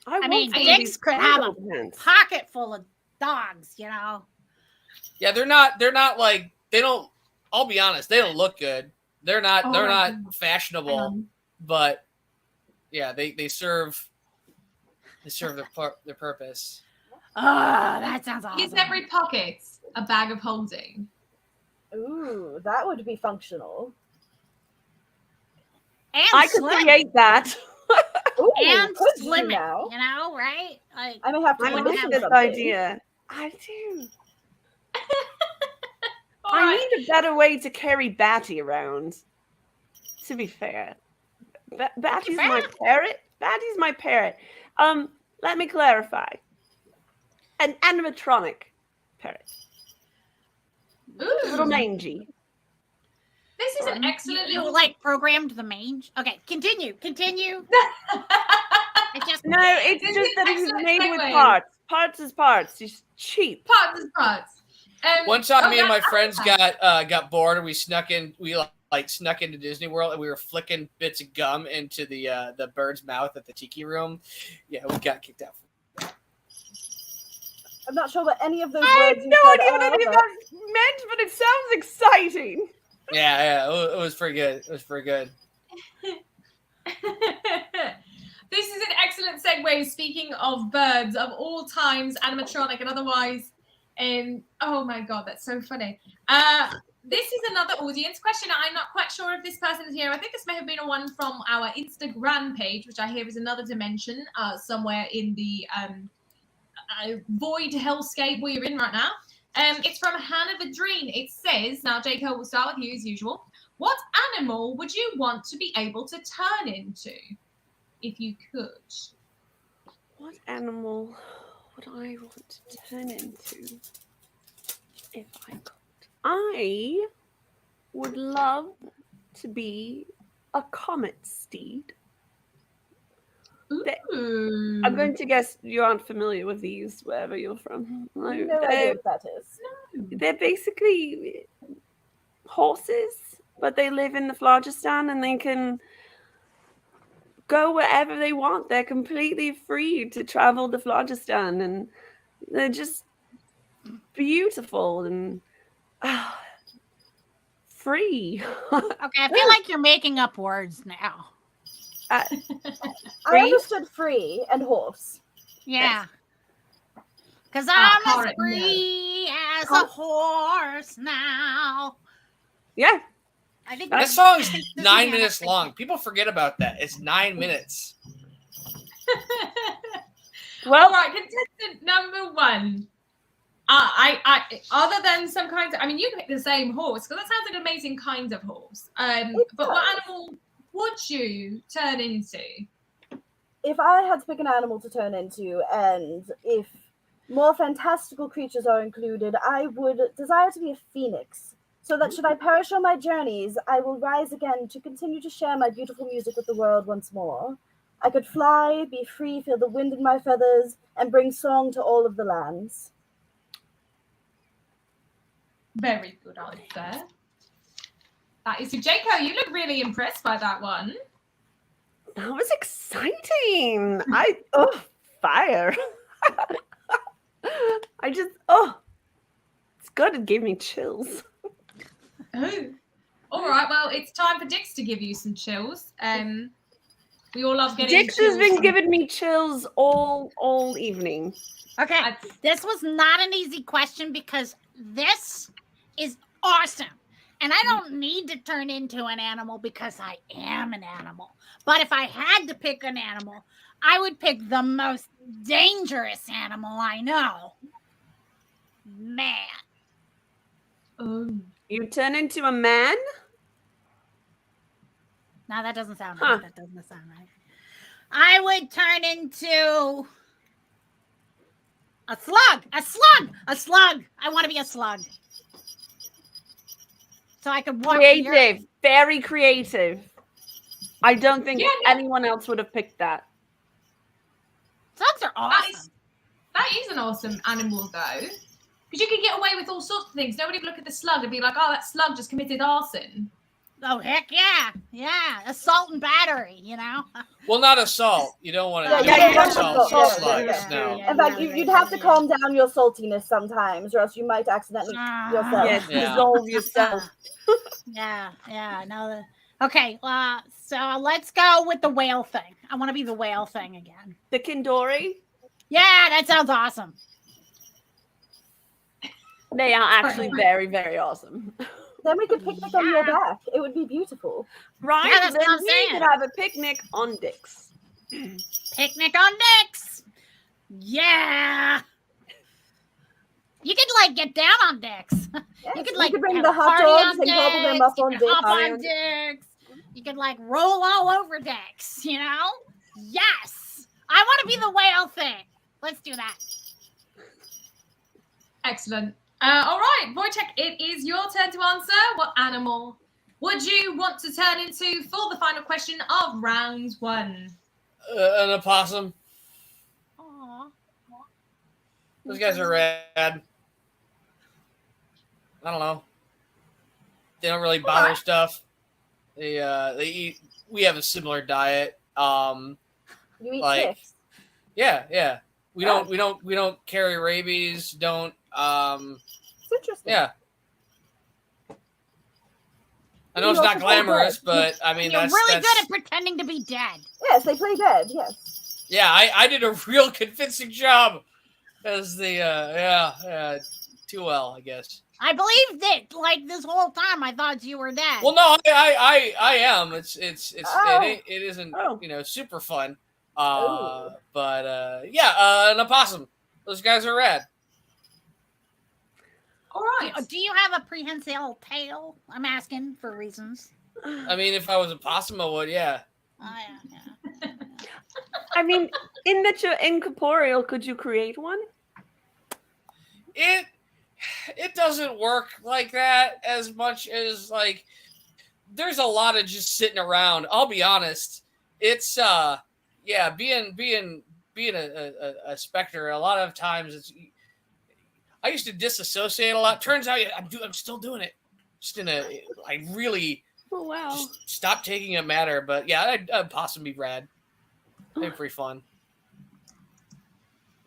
I mean, Dix could have a pocket full of dogs, Yeah, they're not like, they don't, I'll be honest, they don't look good. They're not fashionable, but yeah, they serve their purpose. Oh, that sounds awesome. Is every pocket a bag of holding? Ooh, that would be functional. And I could slim. create that. Ooh, and could you swimming. now? You know, right? Like, I may have to I wouldn't look like have into this something. idea. I do. All I right. need a better way to carry Batty around. To be fair, Batty's my parrot. Batty's my parrot. Let me clarify. An animatronic parrot, a little Ooh, mangy. this is an excellent you little. like programmed the mange. Okay, continue. I just No, it's This just is that he's excellent made with segue. parts. Parts is parts. He's cheap. Parts is parts. One time, me and my that's friends awesome. got bored, and we snuck in. We like snuck into Disney World, and we were flicking bits of gum into the bird's mouth at the Tiki Room. Yeah, we got kicked out. I'm not sure what any of those I have words you no said idea what are, any of but that meant, but it sounds exciting. Yeah, it was pretty good. It was pretty good. This is an excellent segue. Speaking of birds of all times, animatronic and otherwise. Oh my god, that's so funny. This is another audience question. I'm not quite sure if this person is here. I think this may have been a one from our Instagram page, which I hear is another dimension somewhere in the void hellscape we're in right now. It's from Hannah Vadreen. It says, now Jacob, we'll start with you as usual. What animal would you want to be able to turn into if you could? What animal would I want to turn into if I could? I would love to be a comet steed. Ooh. I'm going to guess you aren't familiar with these wherever you're from. no idea what that is. They're basically horses, but they live in the Phlogiston and they can go wherever they want. They're completely free to travel the Phlogiston, and they're just beautiful and free. okay. I feel like you're making up words now. I Free? understood free and horse. Yeah. Because I'm as horrid, no. free as a horse now. Yeah. I think That this song's is 9 the minutes animatronic. long. People forget about that. It's 9 minutes. Well, All right, contestant number one. I other than some kinds of, I mean, you can pick the same horse because that sounds like an amazing kind of horse. But what animal would you turn into? If I had to pick an animal to turn into, and if more fantastical creatures are included, I would desire to be a phoenix, so that should I perish on my journeys, I will rise again to continue to share my beautiful music with the world once more. I could fly, be free, feel the wind in my feathers, and bring song to all of the lands. Very good answer. That is Jaco. You look really impressed by that one. that was exciting. Fire. It's good. It gave me chills. Oh. All right. Well, it's time for Dix to give you some chills. We all love getting Dix has chills been from- giving me chills all evening. Okay, I- this was not an easy question because this is awesome. And I don't need to turn into an animal because I am an animal. But if I had to pick an animal, I would pick the most dangerous animal I know. Man. Oh. You turn into a man? No, that doesn't sound Huh. right. That doesn't sound right. I would turn into a slug. A slug. A slug. I want to be a slug. So I could walk. the earth. Creative. Very creative. I don't think Yeah, no. anyone else would have picked that. Slugs are awesome. That is an awesome animal, though. Because you can get away with all sorts of things. Nobody would look at the slug and be like, oh, that slug just committed arson. Oh, heck yeah. Yeah. Assault and battery, you know? Well, not assault. You don't want to Yeah, do you don't want assault assault. slugs. Yeah, No. yeah. In fact, you'd have to calm down your saltiness sometimes, or else you might accidentally yourself. Yes, Yeah. dissolve yourself. Yeah. No. Okay. So let's go with the whale thing. I want to be the whale thing again. The Kindori, Yeah, that sounds awesome. they are actually very, very awesome. Then we could picnic on your back. It would be beautiful. Right? Yeah, that's Then what I'm we saying. could have a picnic on Dix. Picnic on decks. Yeah. You could like get down on decks. Yes, You could we like could bring have the a hot party dogs on and gobble them decks, up you on could decks. hop on decks. You could like roll all over decks, you know? Yes. I want to be the whale thing. Let's do that. Excellent. All right, Wojciech, it is your turn to answer. What animal would you want to turn into for the final question of round 1? An opossum. Aw. Those guys are rad. I don't know. They don't really bother stuff. They eat. We have a similar diet. You eat like- ticks. Yeah. We don't carry rabies. Don't. It's interesting. Yeah. I know You it's not also play glamorous, dead. but I mean You're that's really that's, good at pretending to be dead. Yes, they play dead. Yes. Yeah, I did a real convincing job as the too well, I guess. I believed it like this whole time. I thought you were dead. Well, no, I am. It isn't Oh. super fun. Oh. But an opossum. Those guys are rad. All right. Do you have a prehensile tail? I'm asking for reasons. I mean, if I was a possum, I would. Yeah. Yeah. I mean, in that you're incorporeal, could you create one? It doesn't work like that as much as like there's a lot of just sitting around. I'll be honest. It's being a specter, a lot of times it's I used to disassociate a lot. Turns out I'm still doing it. I really Oh wow! just stop taking it matter. But yeah, I'd possum be rad. They're pretty fun.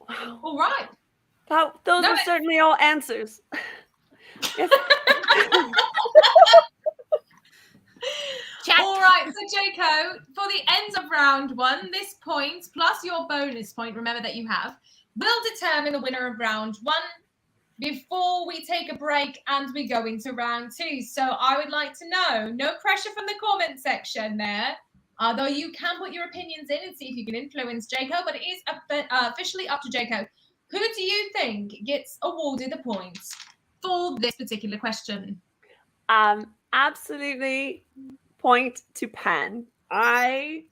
Wow. All right. Those No, are it- certainly all answers. Yes. Check. All right, so Jaco, for the end of round 1, this point plus your bonus point, remember that you have, will determine the winner of round 1 before we take a break and we go into round 2. So I would like to know, no pressure from the comment section there, although you can put your opinions in and see if you can influence Jaco, but it is officially up to Jaco. Who do you think gets awarded the points for this particular question? Absolutely. Point to Pan. I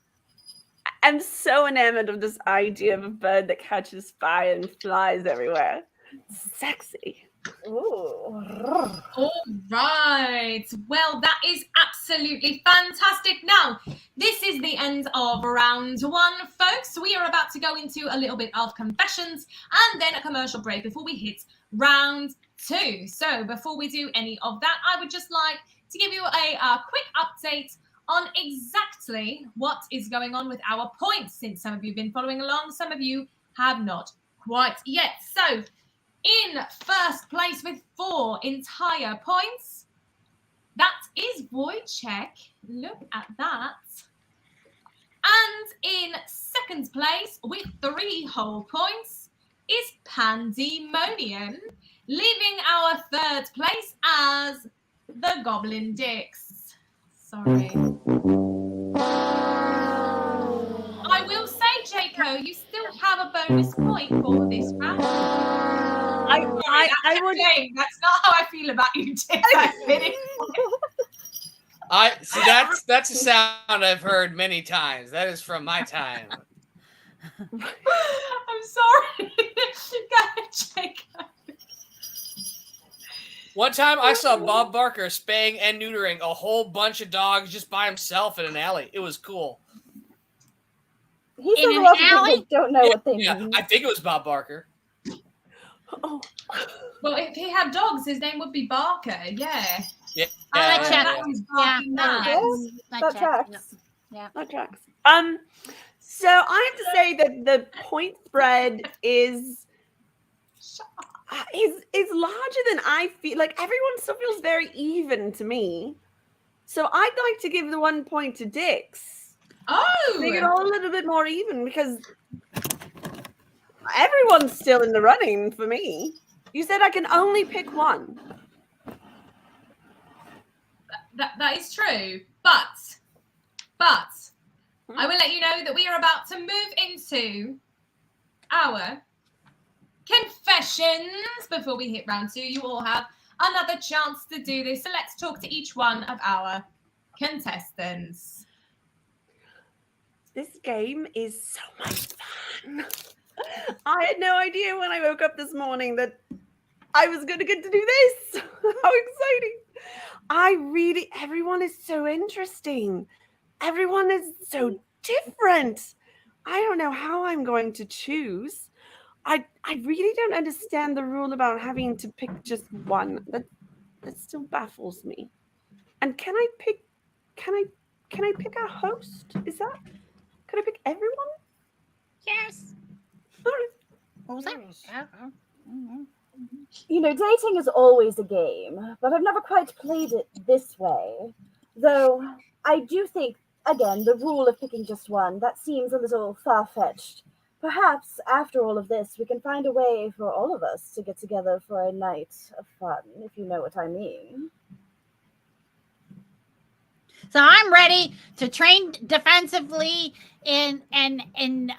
am so enamored of this idea of a bird that catches fire and flies everywhere. Sexy. Ooh. All right. Well, that is absolutely fantastic. Now, this is the end of round 1, folks. We are about to go into a little bit of confessions and then a commercial break before we hit round 2. So before we do any of that, I would just like to give you a quick update on exactly what is going on with our points, since some of you have been following along, some of you have not quite yet. So in first place with 4 entire points, that is Wojciech. Look at that. And in second place with 3 whole points is Pandemonium, leaving our third place as the Goblin Dicks. Sorry. I will say, Jaco, you still have a bonus point for this round. I would. That's not how I feel about you, Dick. I see that's a sound I've heard many times. That is from my time. I'm sorry. Go ahead, Jacob. One time I saw Bob Barker spaying and neutering a whole bunch of dogs just by himself in an alley. It was cool. He says In a an lot of alley? people don't know what they Yeah, mean. I think it was Bob Barker. Oh, Well, if he had dogs, his name would be Barker. Yeah. Yeah. Oh, that yeah, checks. yeah. He's Yeah, barking that mad. checks. That That checks. tracks. that tracks. So I have to say that the point spread is larger than I feel. Like everyone still feels very even to me. So I'd like to give the 1 point to Dix. Make it Oh, all a little bit more even because everyone's still in the running for me. You said I can only pick one. that is true. But I will let you know that we are about to move into our confessions. Before we hit round 2, you all have another chance to do this. So let's talk to each one of our contestants. This game is so much fun. I had no idea when I woke up this morning that I was going to get to do this. How exciting. Everyone is so interesting. Everyone is so different. I don't know how I'm going to choose. I really don't understand the rule about having to pick just one. That still baffles me. And can I pick a host? Can I pick everyone? Yes. All right. What was that? Yeah. You know, dating is always a game, but I've never quite played it this way. Though I do think, again, the rule of picking just one, that seems a little far-fetched. Perhaps, after all of this, we can find a way for all of us to get together for a night of fun, if you know what I mean. So I'm ready to train defensively in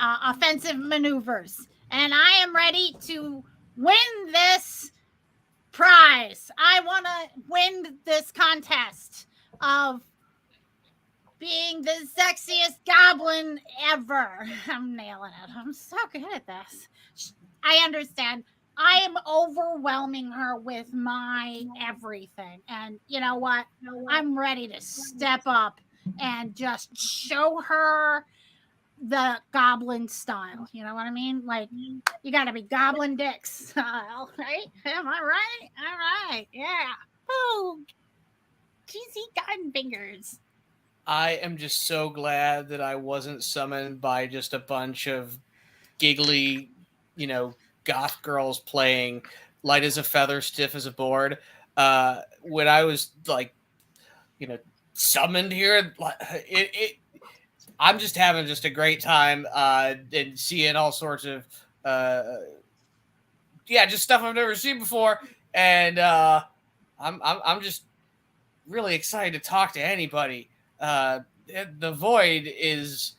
offensive maneuvers, and I am ready to win this prize. I want to win this contest of being the sexiest goblin ever. I'm nailing it. I'm so good at this. I understand. I am overwhelming her with my everything. And you know what? I'm ready to step up and just show her the goblin style. You know what I mean? Like, you got to be goblin dick style, right? Am I right? All right. Yeah. Oh, cheesy gun fingers. I am just so glad that I wasn't summoned by just a bunch of giggly, goth girls playing light as a feather, stiff as a board. When I was summoned here, I'm just having just a great time and seeing all sorts of just stuff I've never seen before, and I'm just really excited to talk to anybody. The void is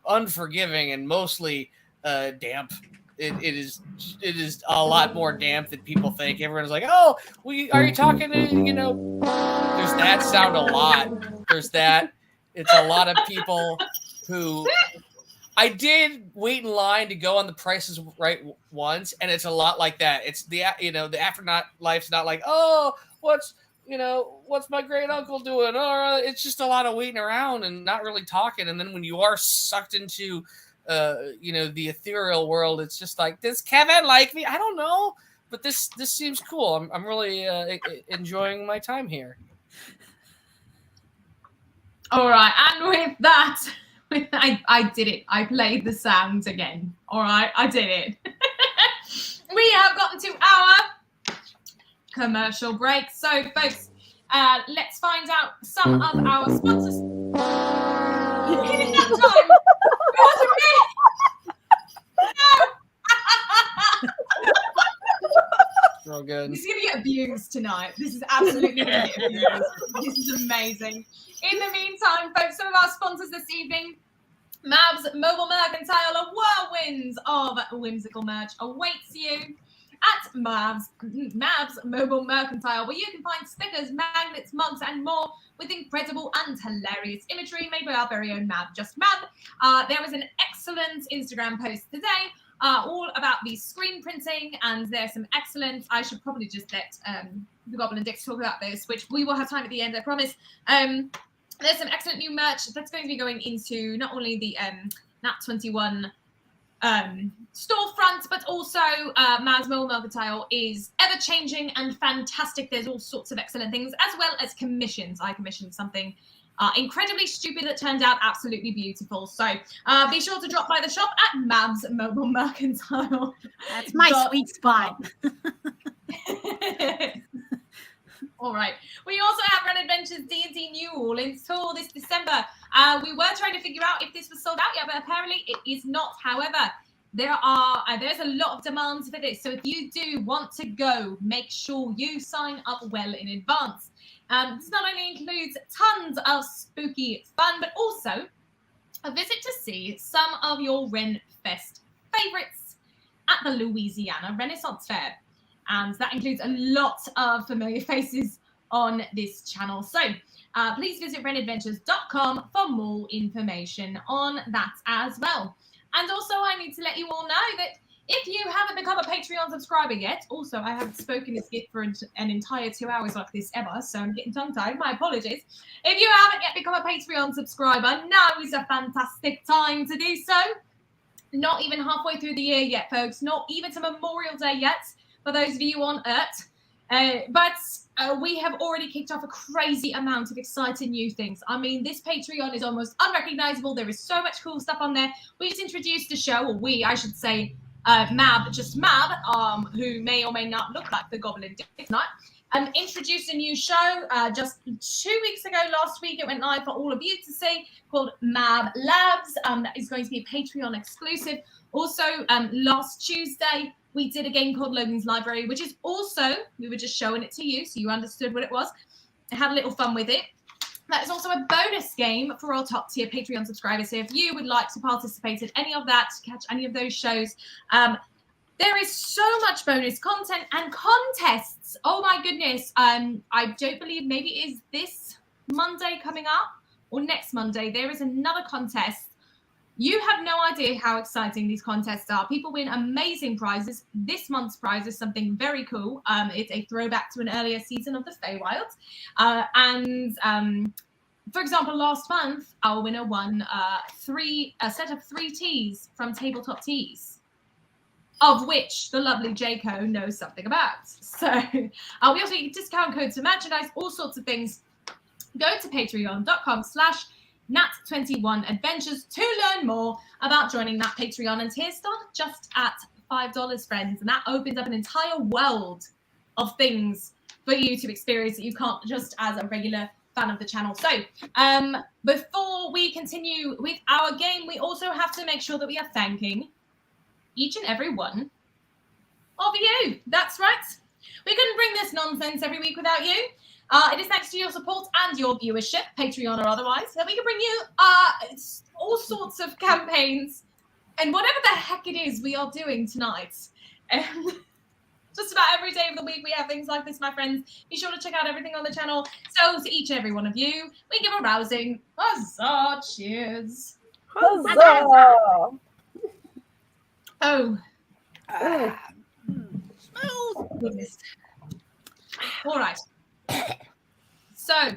unforgiving and mostly damp. It is a lot more damp than people think. Everyone's like, "Oh, are you talking to?" There's that sound a lot. There's that. It's a lot of people who. I did wait in line to go on The Price is Right once, and it's a lot like that. It's the afterlife's not like, "Oh, what's my great uncle doing?" Or it's just a lot of waiting around and not really talking. And then when you are sucked into the ethereal world, it's just like, does Kevin like me? I don't know, but this seems cool. I'm really enjoying my time here. All right, and with that, I did it. I played the sound again. All right, I did it. We have gotten to our commercial break. So, folks, let's find out some of our sponsors. Giving that time. It wasn't me. No. Real good. He's going to get abused tonight. This is absolutely going to get abused. This is amazing. In the meantime, folks, some of our sponsors this evening. Mavs Mobile Mercantile, a whirlwind of whimsical merch awaits you at Mavs Mobile Mercantile, where you can find stickers, magnets, mugs, and more with incredible and hilarious imagery made by our very own Mav, just Mav. There was an excellent Instagram post today all about the screen printing, and there's some excellent, I should probably just let the Goblin Dicks talk about this, which we will have time at the end, I promise. There's some excellent new merch that's going to be going into not only the Nat 21 storefront, but also Mavs Mobile Mercantile is ever-changing and fantastic. There's all sorts of excellent things, as well as commissions. I commissioned something incredibly stupid that turned out absolutely beautiful. So be sure to drop by the shop at Mavs Mobile Mercantile. That's my sweet spot. All right. We also have Run Adventures D&D New Orleans tour this December. We were trying to figure out if this was sold out yet, but apparently it is not. However, there's a lot of demands for this. So if you do want to go, make sure you sign up well in advance. This not only includes tons of spooky fun, but also a visit to see some of your Renfest favorites at the Louisiana Renaissance Fair. And that includes a lot of familiar faces on this channel. So please visit renadventures.com for more information on that as well. And also, I need to let you all know that if you haven't become a Patreon subscriber yet, also, I haven't spoken this gift for an entire 2 hours like this ever, so I'm getting tongue-tied. My apologies. If you haven't yet become a Patreon subscriber, now is a fantastic time to do so. Not even halfway through the year yet, folks. Not even to Memorial Day yet, for those of you on Earth. But we have already kicked off a crazy amount of exciting new things. I mean, this Patreon is almost unrecognizable. There is so much cool stuff on there. We just introduced a show, or we, I should say, Mab, who may or may not look like the Goblin Dick Knight, introduced a new show just 2 weeks ago. Last week, it went live for all of you to see, called Mab Labs. That is going to be a Patreon exclusive. Also, last Tuesday, we did a game called Logan's Library, which is also, we were just showing it to you so you understood what it was. I had a little fun with it. That is also a bonus game for our top tier Patreon subscribers. So if you would like to participate in any of that, catch any of those shows, there is so much bonus content and contests. Oh my goodness. I don't believe maybe it is this Monday coming up or next Monday. There is another contest. You have no idea how exciting these contests are. People win amazing prizes. This month's prize is something very cool. It's a throwback to an earlier season of the Feywild. For example, last month, our winner won a set of 3 teas from Tabletop Teas, of which the lovely Jayco knows something about. So we also get discount codes for merchandise, all sorts of things. Go to patreon.com/Nat21Adventures to learn more about joining that Patreon. And tiers start just at $5, friends. And that opens up an entire world of things for you to experience that you can't just as a regular fan of the channel. So before we continue with our game, we also have to make sure that we are thanking each and every one of you. That's right. We couldn't bring this nonsense every week without you. It is thanks to your support and your viewership, Patreon or otherwise, that we can bring you all sorts of campaigns and whatever the heck it is we are doing tonight. Just about every day of the week we have things like this, my friends. Be sure to check out everything on the channel. So to each and every one of you, we give a rousing huzzah. Cheers. Huzzah! Oh. Smooth. Goodness. All right. So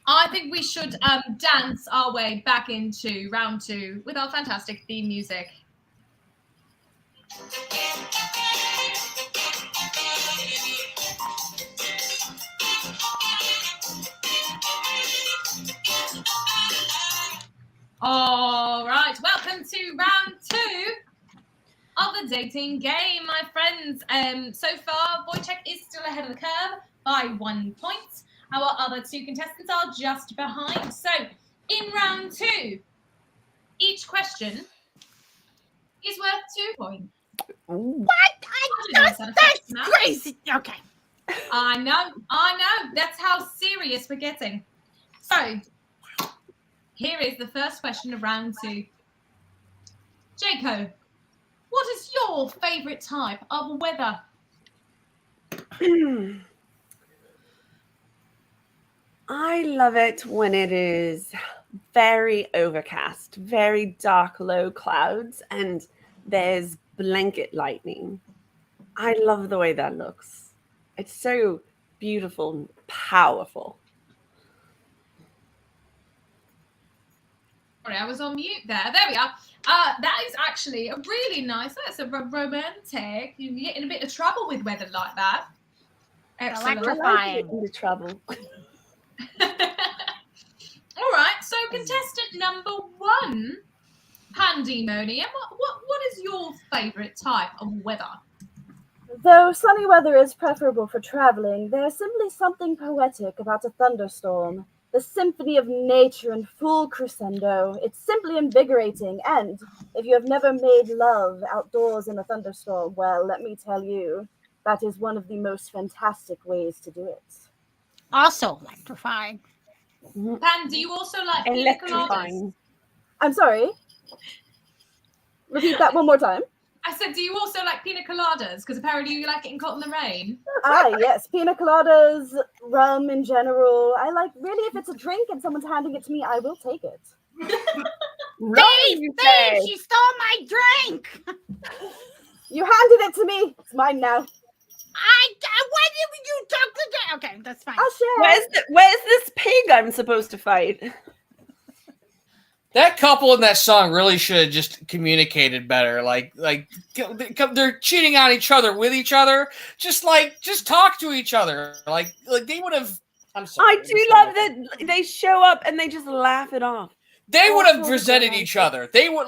I think we should dance our way back into round 2 with our fantastic theme music. All right, welcome to round 2 of the dating game, my friends. So far, Wojciech is still ahead of the curve by 1 point. Our other 2 contestants are just behind. So, in round 2, each question is worth 2 points. What? That's crazy. Okay. I know. That's how serious we're getting. So, here is the first question of round 2. Jayco, what is your favourite type of weather? I love it when it is very overcast, very dark, low clouds, and there's blanket lightning. I love the way that looks. It's so beautiful and powerful. Sorry, I was on mute there. There we are. That is actually a really nice, that's a romantic. You get in a bit of trouble with weather like that. Excellent. Electrifying. Into trouble. All right, so contestant number 1, Pandemonium. What is your favourite type of weather? Though sunny weather is preferable for traveling, there's simply something poetic about a thunderstorm. The symphony of nature in full crescendo. It's simply invigorating, and if you have never made love outdoors in a thunderstorm, well, let me tell you, that is one of the most fantastic ways to do it. Also electrifying. Pan, do you also like pina coladas? Electrifying. I'm sorry. Repeat that one more time. I said, do you also like pina coladas? Because apparently you like getting caught in the rain. Ah, yes, pina coladas, rum in general. I like, really, if it's a drink and someone's handing it to me, I will take it. Thief! Thief! She stole my drink! You handed it to me. It's mine now. Why did you talk to the... Okay, that's fine. I'll share. Where's this pig I'm supposed to fight? That couple in that song really should have just communicated better. Like they're cheating on each other with each other. Just talk to each other. Like they would have. I'm sorry. I do love that they show up and they just laugh it off. They would have resented each other. They would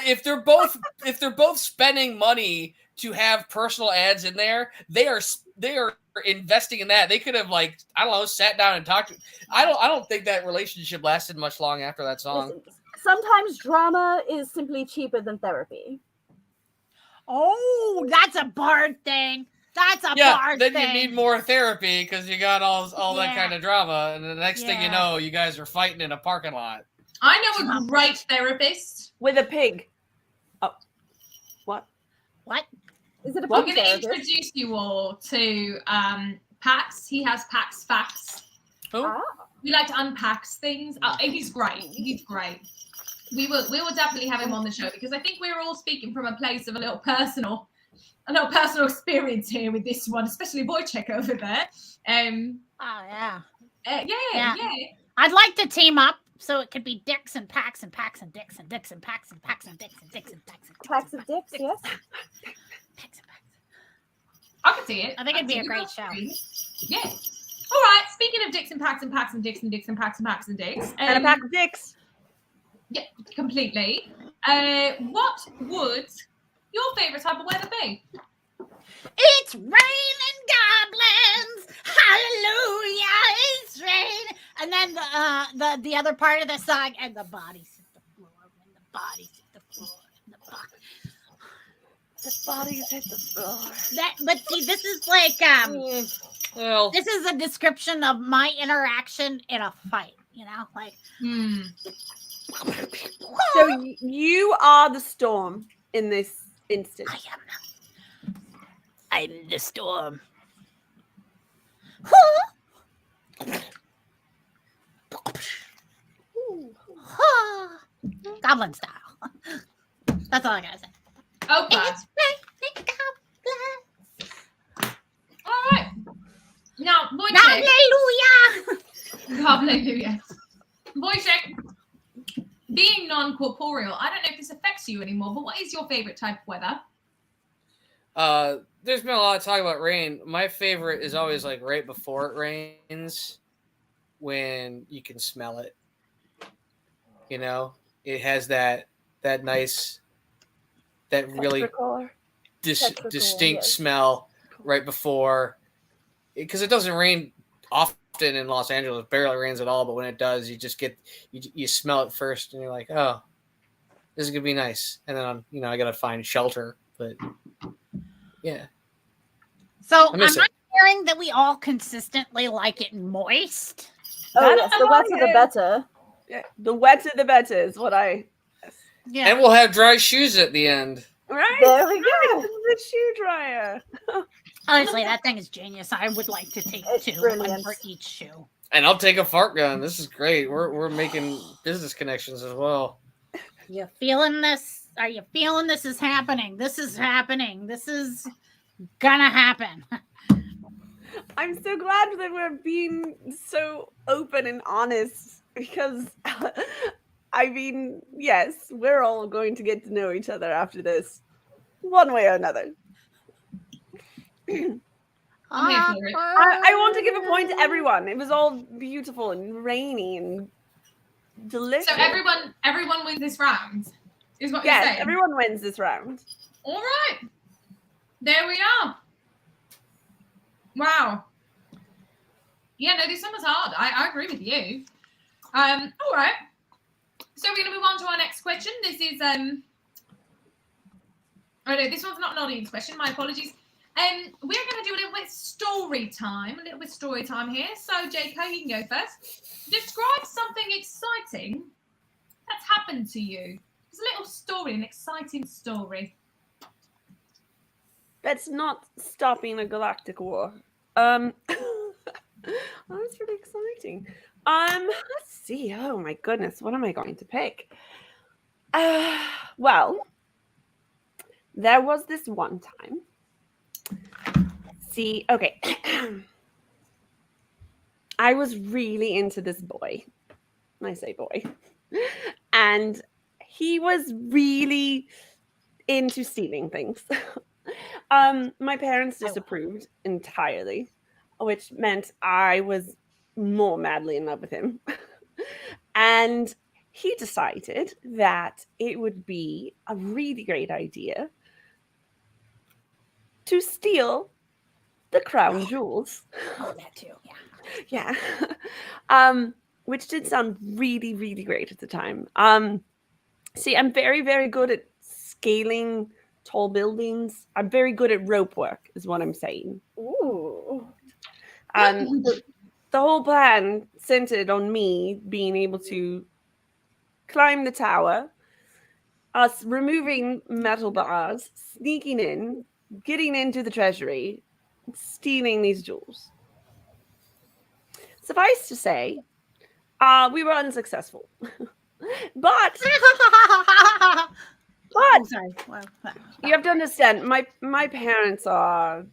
if they're both spending money to have personal ads in there. They are investing in that. They could have sat down and talked. I don't think that relationship lasted much long after that song. Listen, sometimes drama is simply cheaper than therapy. Oh, that's a Bard thing. That's a Bard thing. Then you need more therapy because you got all that kind of drama, and the next thing you know, you guys are fighting in a parking lot. I know a great therapist. With a pig. Oh. What? Is it a I'm pig going to therapist? introduce you all to Pax. He has Pax Facts. Who? We like to unpack things. He's great. He's great. We will definitely have him on the show because I think we're all speaking from a place of a little personal experience here with this one, especially Wojciech over there. Yeah. Yeah. I'd like to team up so it could be Dicks and Packs and Packs and Dicks and Dicks and Packs and Packs and Dicks and Dicks and Packs and Packs of dicks, yes. I could see it. I think it'd be a great show. Yeah. All right. Speaking of Dicks and Packs and Packs and Dicks and Dicks and Packs and Packs and Dicks. And a pack of dicks. Yeah, completely. What would your favourite type of weather be? It's raining goblins. Hallelujah, it's rain. And then the other part of the song, and the bodies hit the floor, and the bodies hit the floor, and The bodies hit the floor. But see, this is this is a description of my interaction in a fight. So you are the storm in this instance. I'm the storm. Goblin style. That's all I gotta say. Okay. It's raining goblins. All right. Now, Wojciech. Hallelujah. Hallelujah. Wojciech, being non-corporeal, I don't know if this affects you anymore, but what is your favorite type of weather? There's been a lot of talk about rain. My favorite is always right before it rains, when you can smell it. It has that nice, that really distinct smell right before, because it doesn't rain often in Los Angeles. It barely rains at all, but when it does, you just get you smell it first, and you're like, oh, this is gonna be nice. And then I gotta find shelter, but yeah. So I'm not hearing that we all consistently like it moist. Oh yes, the wetter the better. Yeah, the wetter the better is what I. Yeah. And we'll have dry shoes at the end. Right. There we go. The shoe dryer. Honestly, that thing is genius. I would like to take It's 2, brilliant. one for each shoe. And I'll take a fart gun. This is great. We're making business connections as well. You feeling this? Are you feeling this is happening? This is happening. This is gonna happen. I'm so glad that we're being so open and honest because, I mean, yes, we're all going to get to know each other after this, one way or another. I'm here for it. I want to give a point to everyone. It was all beautiful and rainy and delicious. So everyone wins this round, is what you're Yes, saying? everyone wins this round. All right. There we are. Wow. Yeah, no, this one was hard. I agree with you. All right. So we're going to move on to our next question. This is oh no, this one's not an audience question. My apologies. We're going to do a little bit story time. here. So, Jaco, you can go first. Describe something exciting that's happened to you? It's a little story, an exciting story. That's not stopping a galactic war. That's really exciting. Let's see. Oh my goodness, what am I going to pick? Well, there was this one time. See, okay. I was really into this boy. I say boy. And he was really into stealing things. My parents disapproved entirely, which meant I was more madly in love with him. And he decided that it would be a really great idea to steal the crown jewels. Oh, that too. Yeah. Yeah. Which did sound really, really great at the time. See, I'm very, very good at scaling tall buildings. I'm very good at rope work, is what I'm saying. Ooh. The whole plan centered on me being able to climb the tower, us removing metal bars, sneaking in, getting into the treasury, stealing these jewels. Suffice to say, we were unsuccessful. But Oh, sorry. Well, you have to understand, my parents are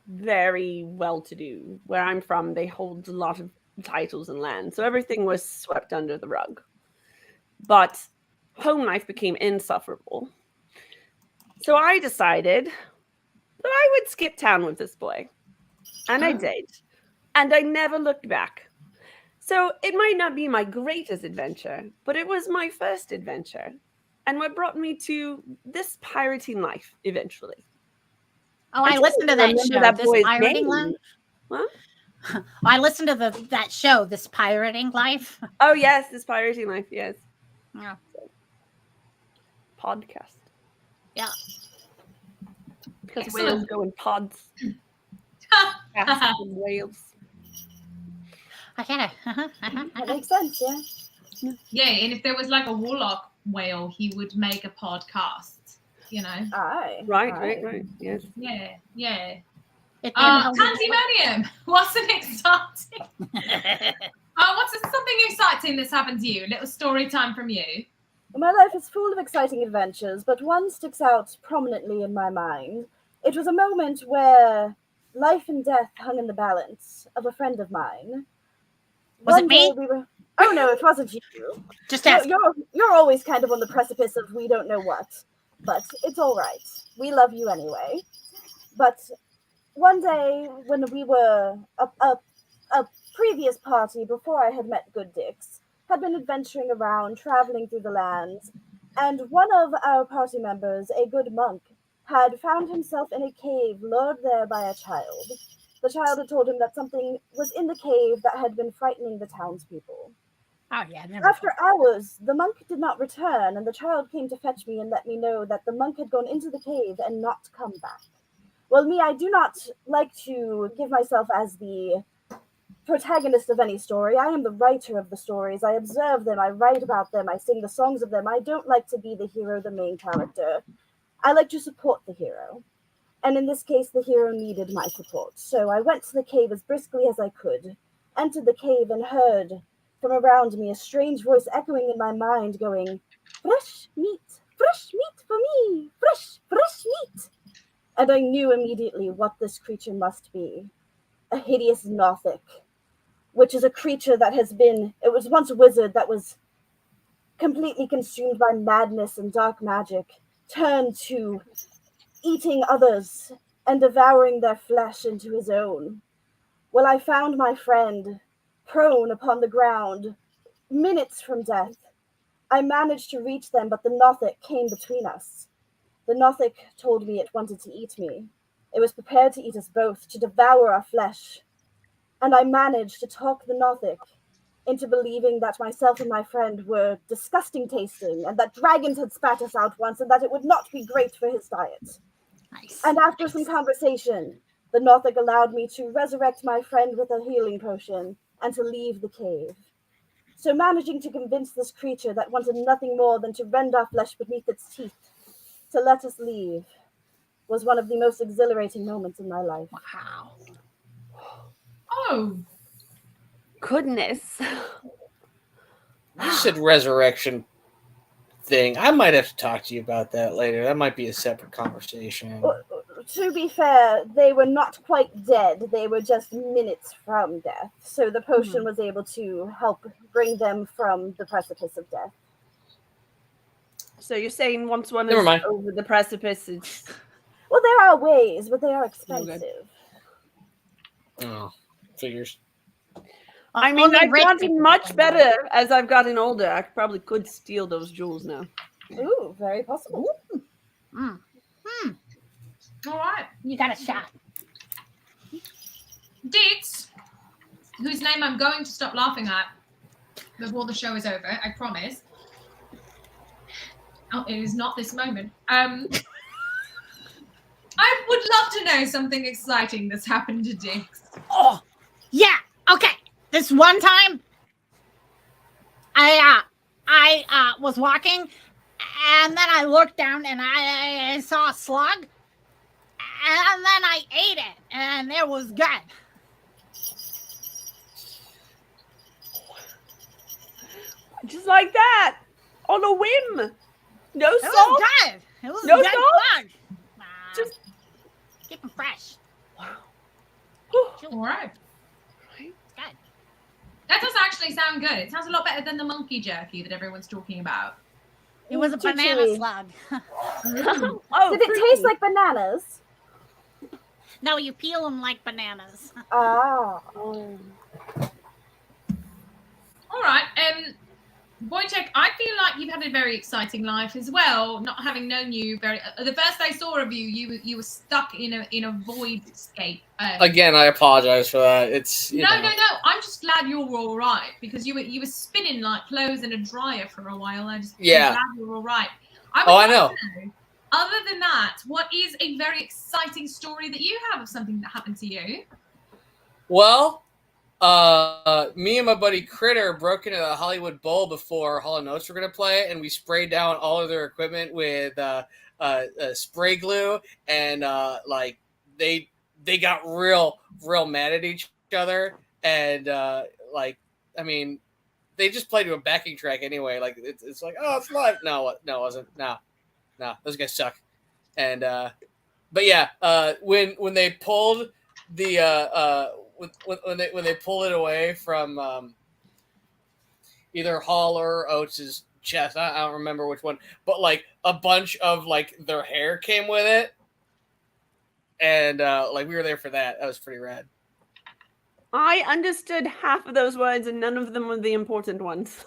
very well-to-do. Where I'm from, they hold a lot of titles and land, so everything was swept under the rug. But home life became insufferable. So I decided that I would skip town with this boy. And I did. And I never looked back. So it might not be my greatest adventure, but it was my first adventure. And what brought me to this pirating life eventually. Oh, I listened to that Remember show, that This boy's Pirating name? Life. What? I listened to that show, This Pirating Life. Oh, yes, this pirating life, yes. Yeah. Podcast. Yeah. Because Excellent. whales go in pods. Cats and whales. I get it. That makes sense, yeah. Yeah, and if there was like a warlock whale, he would make a podcast. You know. Aye. Right. Yes. Yeah. It Pandemonium. What's an exciting? What's something exciting that's happened to you? A little story time from you. My life is full of exciting adventures, but one sticks out prominently in my mind. It was a moment where life and death hung in the balance of a friend of mine. Was it One me? day we were. Oh no, it wasn't you. Just ask. You're always kind of on the precipice of we don't know what, but it's all right. We love you anyway. But one day when we were a previous party before I had met Good Dicks had been adventuring around, traveling through the lands, and one of our party members, a good monk, had found himself in a cave lured there by a child. The child had told him that something was in the cave that had been frightening the townspeople. Oh yeah, never. After hours, the monk did not return, and the child came to fetch me and let me know that the monk had gone into the cave and not come back. Well, me, I do not like to give myself as the protagonist of any story. I am the writer of the stories. I observe them, I write about them, I sing the songs of them. I don't like to be the hero, the main character. I like to support the hero. And in this case, the hero needed my support. So I went to the cave as briskly as I could, entered the cave and heard from around me a strange voice echoing in my mind going, fresh meat for me, fresh meat. And I knew immediately what this creature must be. A hideous Nothic, which is a creature that it was once a wizard that was completely consumed by madness and dark magic, turned to eating others and devouring their flesh into his own. Well, I found my friend prone upon the ground, minutes from death. I managed to reach them, but the Nothic came between us. The Nothic told me it wanted to eat me. It was prepared to eat us both, to devour our flesh. And I managed to talk the Nothic into believing that myself and my friend were disgusting tasting, and that dragons had spat us out once, and that it would not be great for his diet. Nice. And after some conversation, the Nothic allowed me to resurrect my friend with a healing potion and to leave the cave. So managing to convince this creature that wanted nothing more than to rend our flesh beneath its teeth to let us leave was one of the most exhilarating moments in my life. Wow. Oh, Goodness. You said resurrection thing. I might have to talk to you about that later. That might be a separate conversation. To be fair, they were not quite dead. They were just minutes from death. So the potion was able to help bring them from the precipice of death. So you're saying once one Never is mind. over the precipice, it's... Well, there are ways, but they are expensive. Oh, figures. I mean, Only I've rich gotten people much can better as I've gotten older. I probably could steal those jewels now. Ooh, very possible. all right. You got a shot. Dits, whose name I'm going to stop laughing at before the show is over, I promise. Oh, it is not this moment. I would love to know something exciting that's happened to Dix. Oh, yeah. Okay. This one time, I was walking, and then I looked down and I saw a slug, and then I ate it, and it was good. Just like that. On a whim. No It salt. was good. It was No a good salt? slug. Just- keep them fresh. All right. Good. That does actually sound good. It sounds a lot better than the monkey jerky that everyone's talking about. It was a Too banana chewy. slug. Oh, Did it fruity. taste like bananas? No, you peel them like bananas. Ah. All right. Wojtek, I feel like you've had a very exciting life as well. Not having known you very, the first I saw of you, you were stuck in a void scape. Again, I apologize for that. It's you No. know. I'm just glad you're all right because you were spinning like clothes in a dryer for a while. I'm Yeah. glad you're all right. Oh, I know. Other than that, what is a very exciting story that you have of something that happened to you? Well, me and my buddy Critter broke into the Hollywood Bowl before Hall & Oates were gonna play, and we sprayed down all of their equipment with spray glue, and like they got real mad at each other, and like I mean, they just played to a backing track anyway. Like it's like, oh, it's live. No, it wasn't. No, those guys suck. And but yeah, when they pulled the when they pulled it away from either Hall or Oates' chest, I don't remember which one, but like a bunch of like their hair came with it, and like we were there for that. That was pretty rad. I understood half of those words and none of them were the important ones.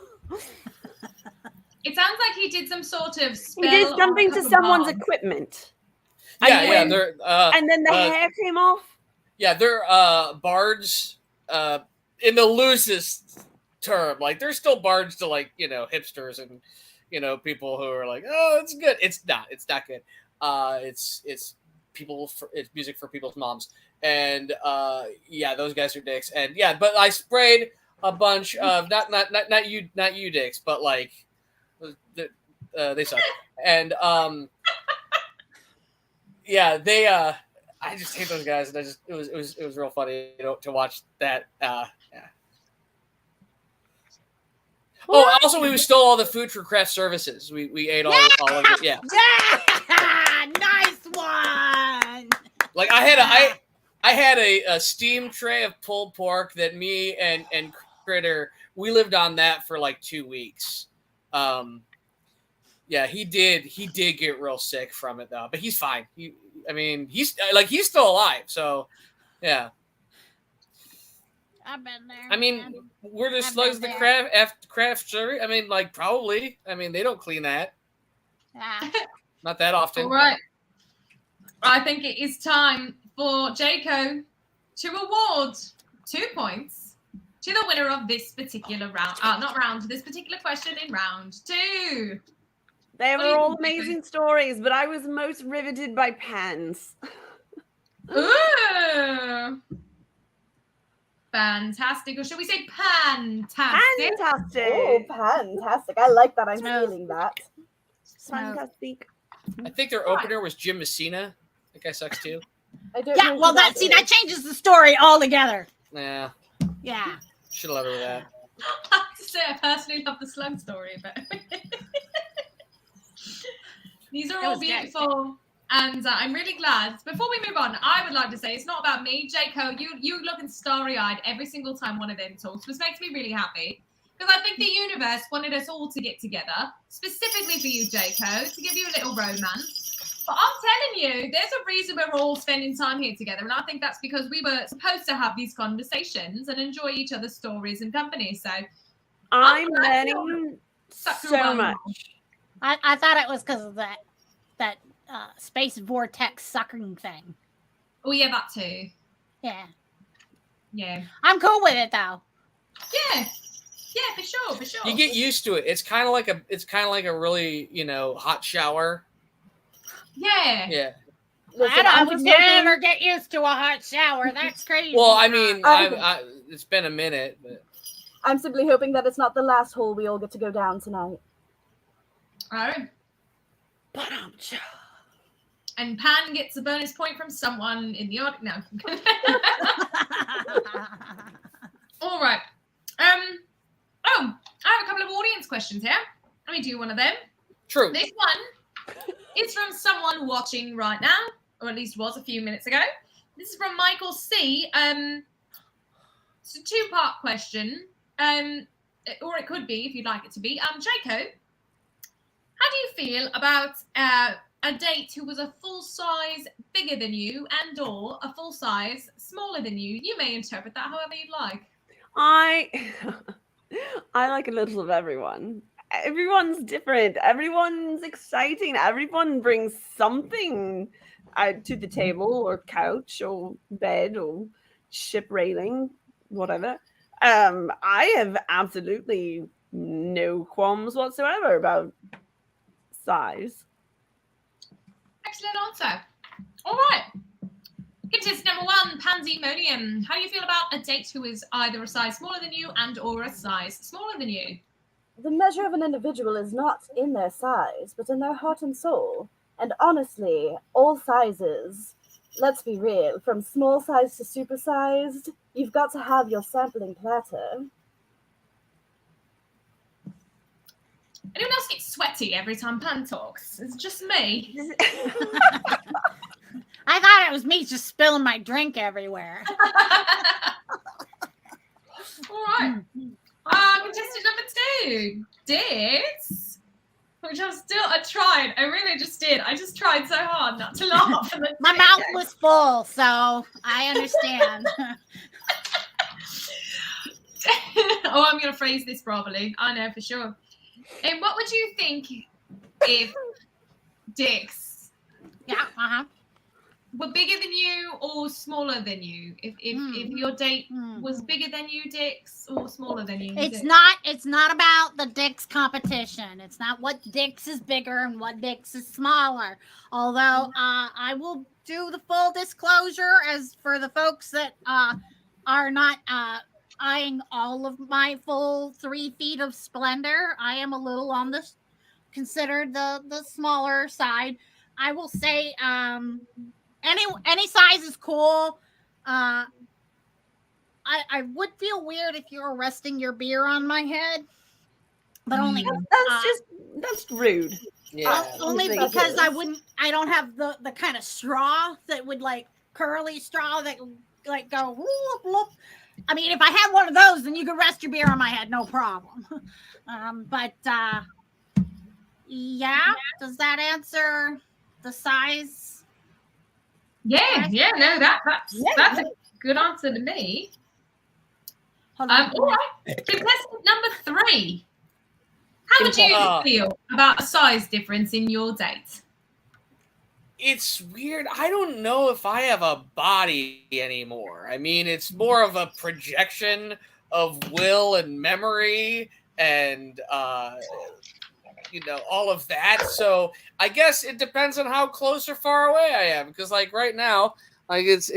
It sounds like he did some sort of He spell. did or something a to couple someone's bombs. equipment. Yeah, And yeah, then- they're And then the hair came off. yeah, they're bards in the loosest term. Like they're still bards to like, hipsters and people who are like, oh, it's good. It's not good. It's music for people's moms. And yeah, those guys are dicks. And yeah, but I sprayed a bunch of not you dicks, but like they suck. And yeah, they I just hate those guys, and it was real funny to watch that. Yeah. Oh, also we stole all the food for craft services. We ate all of it. Yeah. Yeah, nice one. Like I had a steam tray of pulled pork that me and Critter, we lived on that for like 2 weeks. Yeah, he did get real sick from it though, but he's fine. He's still alive. So yeah. I've been there. I mean, man. were the I've slugs been the there. craft service? I mean, like probably. I mean, they don't clean that. Yeah. Not that often. All right. I think it is time for Jaco to award 2 points to the winner of this particular round. This particular question in round 2. They What do were you all think, Vicky? amazing stories, but I was most riveted by Pans. Ooh. fantastic, or should we say fantastic? Fantastic. Oh, fantastic. I like that. I'm Smooth. feeling that. Fantastic. I think their opener was Jim Messina. That guy sucks too. I don't Yeah, know who well, that is. changes the story altogether. Nah, Yeah. should have let her with that. I have to say, I personally love the slug story, but these are That all was good. beautiful. And I'm really glad. Before we move on, I would like to say it's not about me, Jaco. You looking starry-eyed every single time one of them talks, which makes me really happy. Because I think the universe wanted us all to get together, specifically for you, Jaco, to give you a little romance. But I'm telling you, there's a reason we're all spending time here together. And I think that's because we were supposed to have these conversations and enjoy each other's stories and company. So I'm glad learning Suck through so one much. more. I thought it was because of that space vortex sucking thing. Oh, yeah, that too. Yeah. Yeah. I'm cool with it though. Yeah. Yeah, for sure, for sure. You get used to it. It's kind of like a really hot shower. Yeah. Yeah. Listen, I I'm would just hoping- never get used to a hot shower. That's crazy. Well, I mean, I- it's been a minute, but I'm simply hoping that it's not the last hole we all get to go down tonight. Oh. But And Pan gets a bonus point from someone in the audience. No. All right. Oh, I have a couple of audience questions here. Let me do one of them. true. This one is from someone watching right now, or at least was a few minutes ago. This is from Michael C. It's a two-part question. Or it could be, if you'd like it to be. Jaco, how do you feel about a date who was a full size bigger than you and or a full size smaller than you? You may interpret that however you'd like. I like a little of everyone. Everyone's different. Everyone's exciting. Everyone brings something to the table or couch or bed or ship railing, whatever. I have absolutely no qualms whatsoever about size. Excellent answer. All right. Contestant number one, Pandemonium. How do you feel about a date who is either a size smaller than you and or a size smaller than you? The measure of an individual is not in their size, but in their heart and soul. And honestly, all sizes, let's be real, from small size to supersized, you've got to have your sampling platter. Anyone else get sweaty every time Pan talks? It's just me. I thought it was me just spilling my drink everywhere. All right. Contestant number two, Dits. Which I tried. I really just did. I just tried so hard not to laugh. My mouth was full, so I understand. Oh, I'm going to phrase this properly. I know for sure. And what would you think if dicks Yeah, were bigger than you or smaller than you? If your date was bigger than you, dicks, or smaller than you? It's dicks? not about the dicks competition. It's not what dicks is bigger and what dicks is smaller. Although I will do the full disclosure as for the folks that are not eyeing all of my full 3 feet of splendor. I am a little on the considered the smaller side. I will say any size is cool. I would feel weird if you're resting your beer on my head, but only That's rude. Yeah. only Thank because you. I don't have the kind of straw that would like curly straw that like go whoop, whoop. I mean, if I had one of those, then you could rest your beer on my head, no problem. But yeah, does that answer the size? Yeah, no, that's a good answer to me. Hold on. All right. Contestant number 3. How would you feel about a size difference in your date? It's weird. I don't know if I have a body anymore. I mean, it's more of a projection of will and memory and all of that. So I guess it depends on how close or far away I am. Because like right now, like it's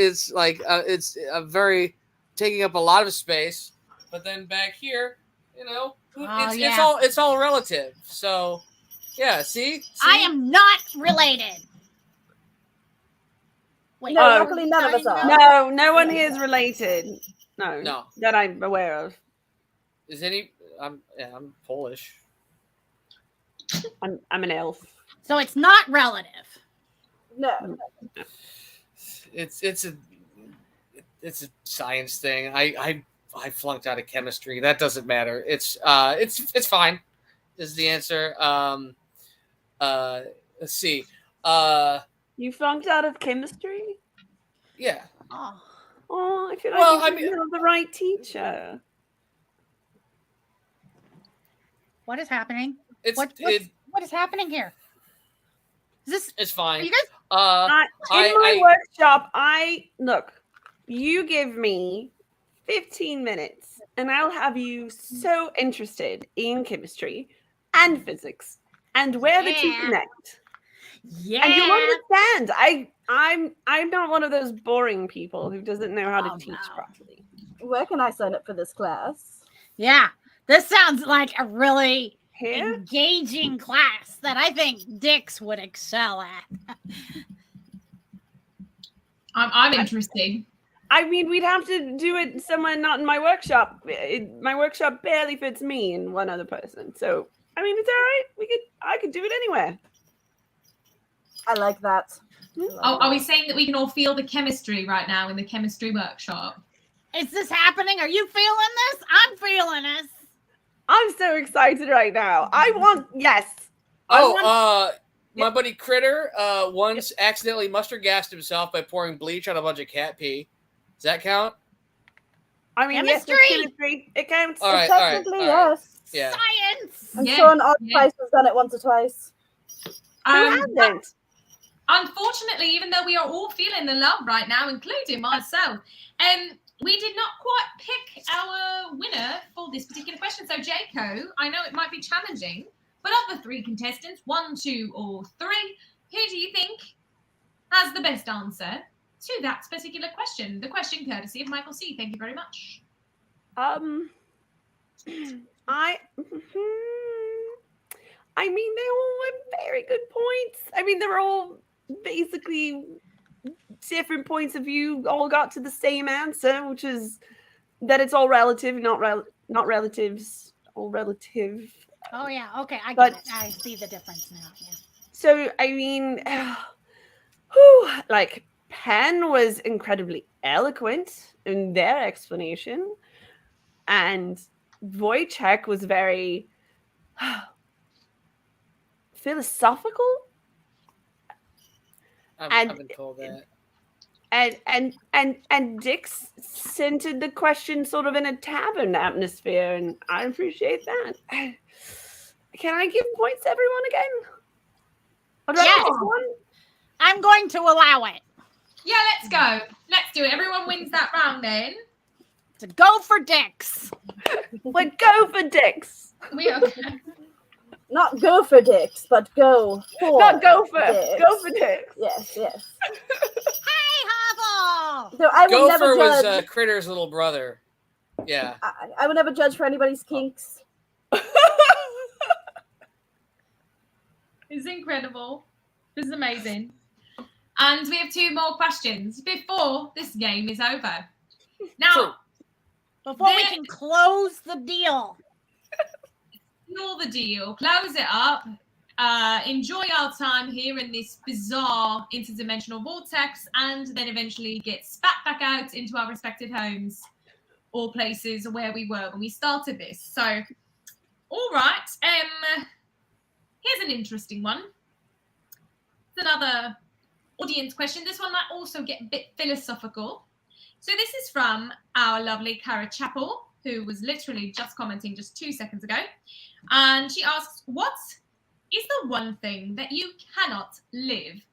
a very taking up a lot of space. But then back here, you know, Oh, it's all relative. So, yeah, see? I am not related. Wait, No, Oh. luckily none of us are. No one here is related. No, No. that I'm aware of. Is any? I'm Polish. I'm an elf. So it's not relative. No. It's a science thing. I flunked out of chemistry. That doesn't matter. It's fine. Is the answer. Let's see. You flunked out of chemistry? Yeah. Oh. Oh, I feel like Well, you I didn't mean- have the right teacher. What is happening? It's What is happening here? Is this? it's Are fine. you guys? In my workshop, look. You give me 15 minutes, and I'll have you so interested in chemistry and physics and where the two Yeah. connect. Yeah. And you'll understand. I'm not one of those boring people who doesn't know how to Oh, teach no. properly. Where can I sign up for this class? Yeah. This sounds like a really Here? engaging class that I think Dix would excel at. I'm interested. I mean, we'd have to do it somewhere not in my workshop. My workshop barely fits me and one other person. So, I mean, it's all right. I could do it anywhere. I like that. Are we saying that we can all feel the chemistry right now in the chemistry workshop? Is this happening? Are you feeling this? I'm feeling this. I'm so excited right now. Yes. My buddy Critter once accidentally mustard gassed himself by pouring bleach on a bunch of cat pee. Does that count? I mean, Chemistry! yes, it's chemistry. It counts. All right, Technically, all right. yes. Yeah. Science. I'm Yeah, sure an odd yeah. spice has done it once or twice. Who hasn't? Unfortunately, even though we are all feeling the love right now, including myself, we did not quite pick our winner for this particular question. So, Jaco, I know it might be challenging, but of the three contestants, 1, 2, or 3, who do you think has the best answer to that particular question? The question courtesy of Michael C. Thank you very much. I mean, they all were very good points. I mean, they were all basically different points of view, all got to the same answer, which is that it's all relative, not relatives, all relative. Oh yeah. Okay, I But- get it. I see the difference now. Yeah. So, I mean, like, Penn was incredibly eloquent in their explanation, and Wojciech was very philosophical, I've been told that. and Dix centered the question sort of in a tavern atmosphere, and I appreciate that. Can I give points to everyone again? Or do I Yes. pick one? I'm going to allow it. Yeah, let's go. Let's do it. Everyone wins that round then. To go for Dix. Like, go for Dix. We are. Not go for dicks, but go for Not go for dicks. Go for Dix. Yes, yes. Hey, Hoggle. So I will never Gopher was judge. Critter's little brother. Yeah. I will never judge for anybody's kinks. It's incredible. This is amazing. And we have 2 more questions before this game is over. Now, True. Before we There- can close the deal. seal the deal, close it up, enjoy our time here in this bizarre interdimensional vortex, and then eventually get spat back out into our respective homes or places where we were when we started this. So, all right. Here's an interesting one. It's another audience question. This one might also get a bit philosophical. So this is from our lovely Cara Chappell, who was literally just commenting just 2 seconds ago. And she asks, what is the one thing that you cannot live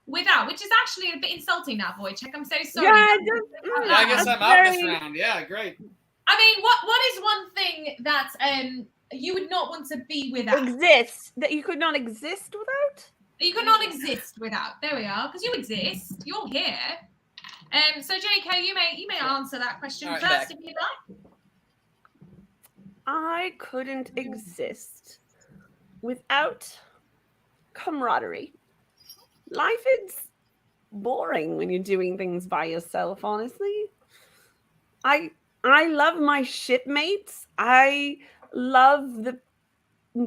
without? Which is actually a bit insulting now, Wojciech. I'm so sorry. Yeah, I guess I'm out this round. Yeah, great. I mean, what is one thing that you would not want to be without? Exist that you could not exist without. You could not exist without. There we are. Because you exist. You're here. So JK, you may answer that question All right, first back. if you'd like. I couldn't exist without camaraderie. Life is boring when you're doing things by yourself, honestly. I love my shipmates. I love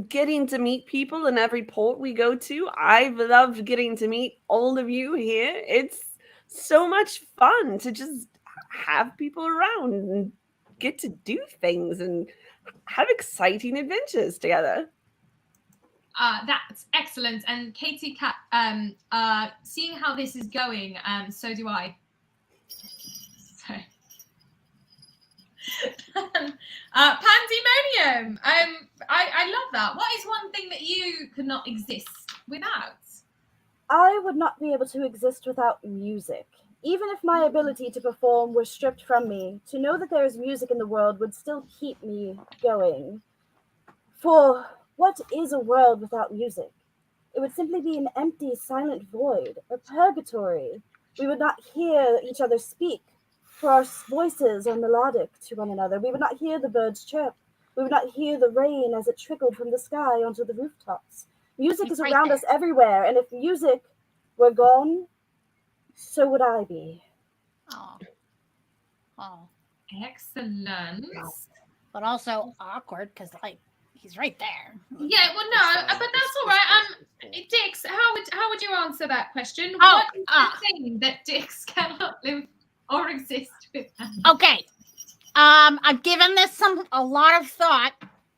getting to meet people in every port we go to. I've loved getting to meet all of you here. It's so much fun to just have people around and get to do things and have exciting adventures together. That's excellent. And Katie Cat, seeing how this is going, so do I. So. Pandemonium. I love that. What is one thing that you could not exist without? I would not be able to exist without music. Even if my ability to perform were stripped from me, to know that there is music in the world would still keep me going. For what is a world without music? It would simply be an empty, silent void, a purgatory. We would not hear each other speak, for our voices are melodic to one another. We would not hear the birds chirp. We would not hear the rain as it trickled from the sky onto the rooftops. Music is around us everywhere, and if music were gone, so would I be. Oh, excellent. But also awkward because, like, he's right there. Yeah, well, no, but that's all right. Dix, how would you answer that question? Oh, what is the thing that Dix cannot live or exist without? Okay. I've given this a lot of thought.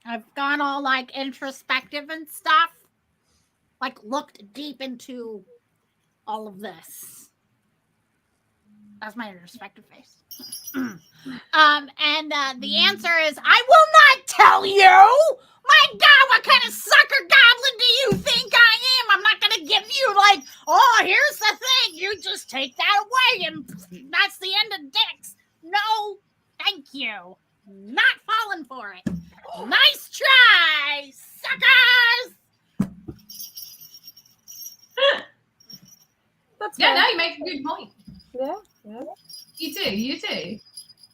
I've gone all like introspective and stuff. Like looked deep into all of this. That's my introspective face. And the answer is I will not tell you. My God, what kind of sucker goblin do you think I am? I'm not going to give you like, oh, here's the thing. You just take that away and that's the end of Dix. No, thank you. Not falling for it. Nice try, suckers. That's yeah, fine. no, you make a good point. Yeah. You do.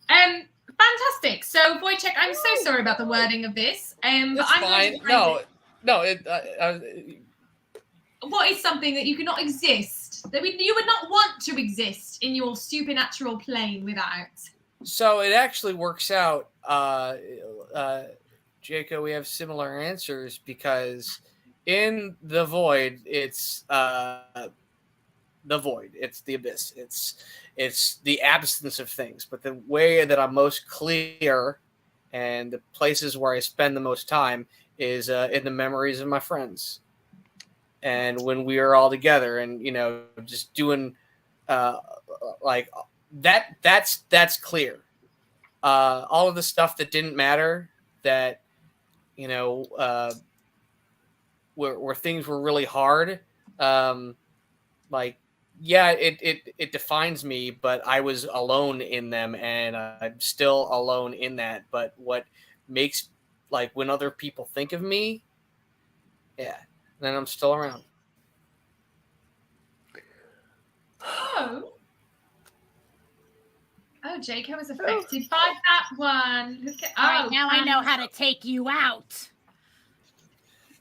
Fantastic. So, Wojciech, I'm so sorry about the wording of this. But It's I'm fine. going to what is something that you cannot exist, that you would not want to exist in your supernatural plane without? So it actually works out, Jacob. We have similar answers because in the void, it's the void. It's the abyss. It's the absence of things. But the way that I'm most clear and the places where I spend the most time is in the memories of my friends. And when we are all together and, just doing like that's clear. All of the stuff that didn't matter that, where things were really hard. It defines me, but I was alone in them and I'm still alone in that. But what makes like when other people think of me, then I'm still around. Oh, Jacob was affected by that one. All right, now I know how to take you out.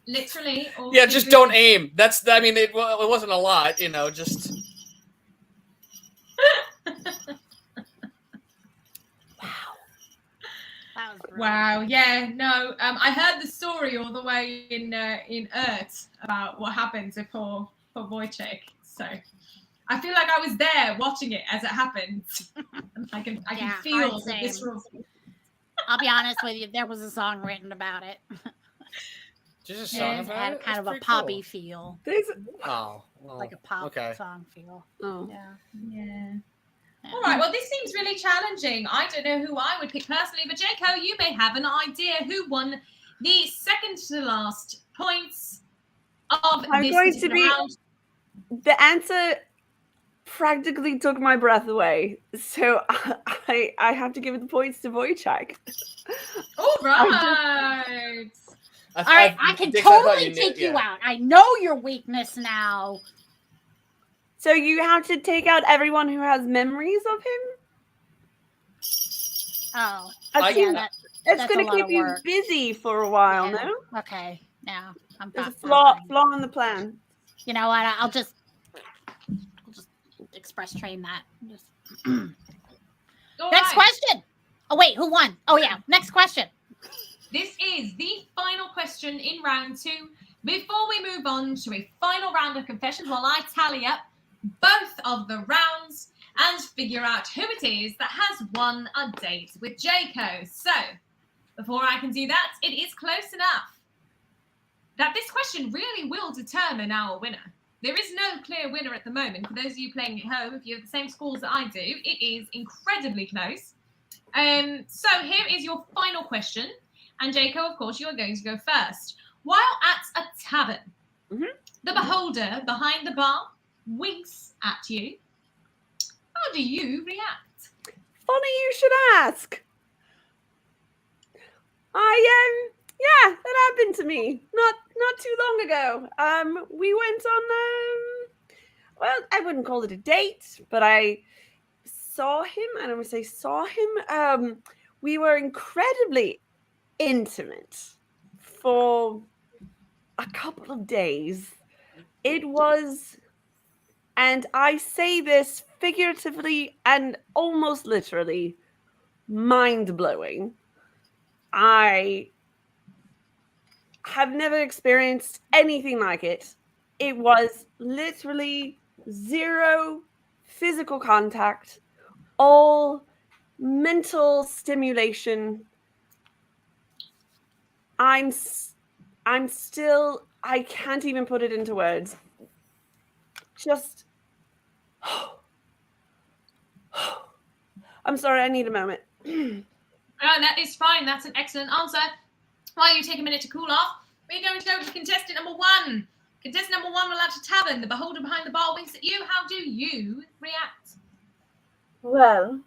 Literally. Yeah, just don't aim. It wasn't a lot, just. Wow. Yeah. No. I heard the story all the way in Earth about what happened to poor Wojciech. So I feel like I was there watching it as it happened. I can feel the visceral. I'll be honest with you. There was a song written about it. Just a song it about had it? kind of a That's poppy cool. feel. Like a pop song feel. Oh. Yeah. All right. Well, this seems really challenging. I don't know who I would pick personally, but Jaco, you may have an idea who won the second to last points of this particular round. The answer practically took my breath away, so I have to give the points to Wojciech. All right. All right, I can totally take you out. I know your weakness now. So you have to take out everyone who has memories of him? Oh, I yeah, think that's it's a going to lot keep of you work. busy for a while, Yeah. no? Okay, now I'm There's a fine. flaw in the plan. You know what? I'll just express train that. All Next right. question. Oh wait, who won? Oh yeah, next question. This is the final question in round 2. Before we move on to a final round of confessions, while I tally up both of the rounds and figure out who it is that has won a date with Jayco. So, before I can do that, it is close enough that this question really will determine our winner. There is no clear winner at the moment. For those of you playing at home, if you have the same scores that I do, it is incredibly close. So here is your final question. And Jayco, of course, you are going to go first. While at a tavern, the beholder behind the bar winks at you. How do you react? Funny you should ask. Yeah, that happened to me not too long ago. We went on well, I wouldn't call it a date, but I saw him, and I would say saw him. We were incredibly intimate for a couple of days. It was, and I say this figuratively and almost literally, mind-blowing. I have never experienced anything like it. It was literally zero physical contact, all mental stimulation. I'm still, I can't even put it into words. Just, I'm sorry, I need a moment. That is fine. That's an excellent answer. While you take a minute to cool off, we're going to go to contestant number 1. Contestant number 1 will at a tavern. The beholder behind the bar winks at you. How do you react? Well,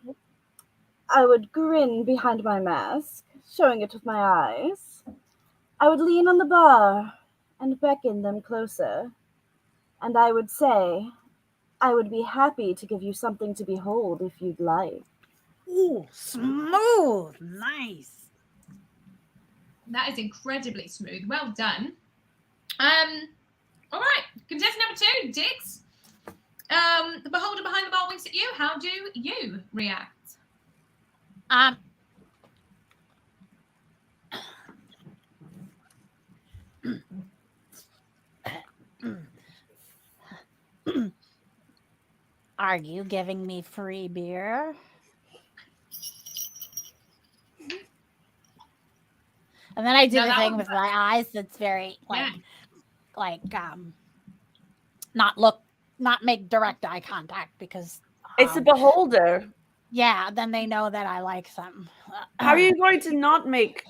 I would grin behind my mask, showing it with my eyes. I would lean on the bar and beckon them closer. And I would say, I would be happy to give you something to behold if you'd like. Ooh, smooth. Nice. That is incredibly smooth. Well done. All right. Contestant number 2, Dix. The beholder behind the bar winks at you. How do you react? Are you giving me free beer? And then I do No, the that thing was- with my eyes that's very not make direct eye contact because It's a beholder. yeah, then they know that I like them. How are you going to not make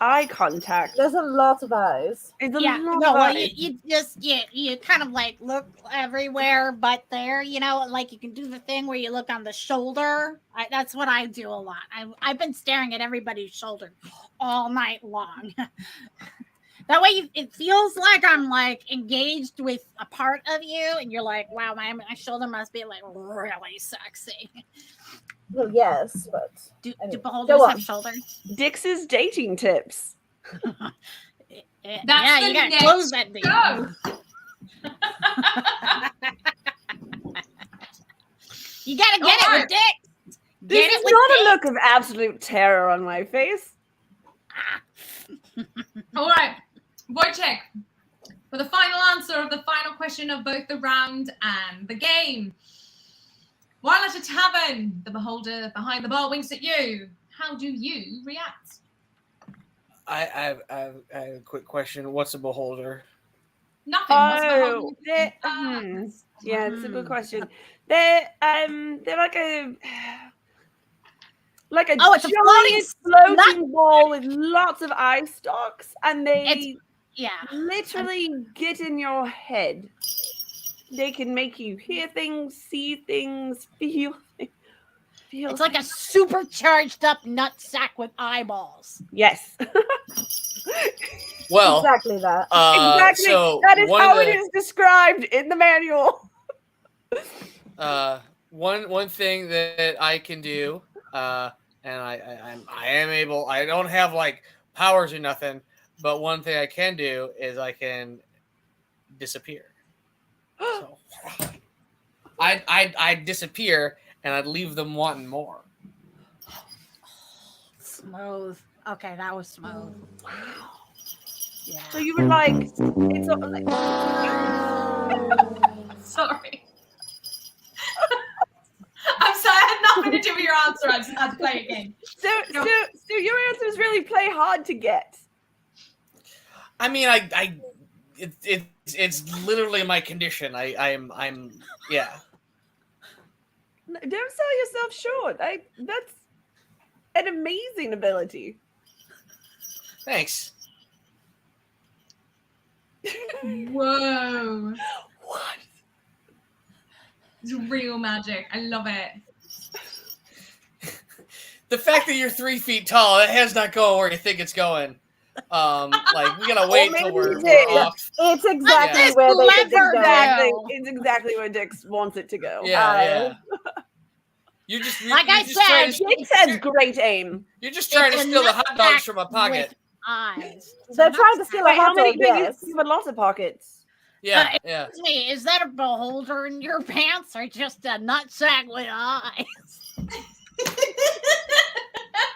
eye contact? There's a lot of eyes. It's a Yeah, lot no, of well, eyes. you kind of like look everywhere but there, you know, like you can do the thing where you look on the shoulder. That's what I do a lot. I've been staring at everybody's shoulder all night long. That way it feels like I'm like engaged with a part of you and you're like, wow, my shoulder must be like really sexy. Well, yes, but Do I mean, beholders go have on. shoulders? Dix's dating tips. Yeah, you gotta next close that thing. Go. You gotta get it with dick. This Get is it with not a dick. look of absolute terror on my face. All right. Wojciech, for the final answer of the final question of both the round and the game. While at a tavern, the beholder behind the bar winks at you. How do you react? I have a quick question. What's a beholder? Nothing. What's the Oh, beholder? yeah, that's a good question. They're like a Oh, it's a giant floating floating ball with lots of eye stalks, and they Yeah. literally get in your head. They can make you hear things, see things, feel things. It's like a supercharged up nutsack with eyeballs. Yes. Well, exactly that. Exactly. So that is one how of it is described in the manual. One thing that I can do, and I am able. I don't have like powers or nothing, but one thing I can do is I can disappear. So I'd disappear and I'd leave them wanting more. Smooth. Okay, that was smooth. Wow. Yeah. So you were like, it's like, Sorry. I'm sorry, I had nothing to do with your answer. I just had to play a game. so your answer is really play hard to get. I mean, it's literally my condition. I'm yeah. Don't sell yourself short. That's an amazing ability. Thanks. Whoa. What? It's real magic. I love it. The fact that you're 3 feet tall, it has not going where you think it's going. Like we gotta wait till we're off. It's exactly Yeah. where they Let think her it's go. going. It's exactly where Dix wants it to go. Yeah. You Like I just trying said, to, Dix has great aim. you're just trying to It's a steal the hot dogs nutsack from my pocket. with eyes. They're trying to steal a Wait, how hot many? dog, But yes. you have lots of pockets. Yeah, yeah. Excuse me, is that a beholder in your pants or just a nutsack with eyes?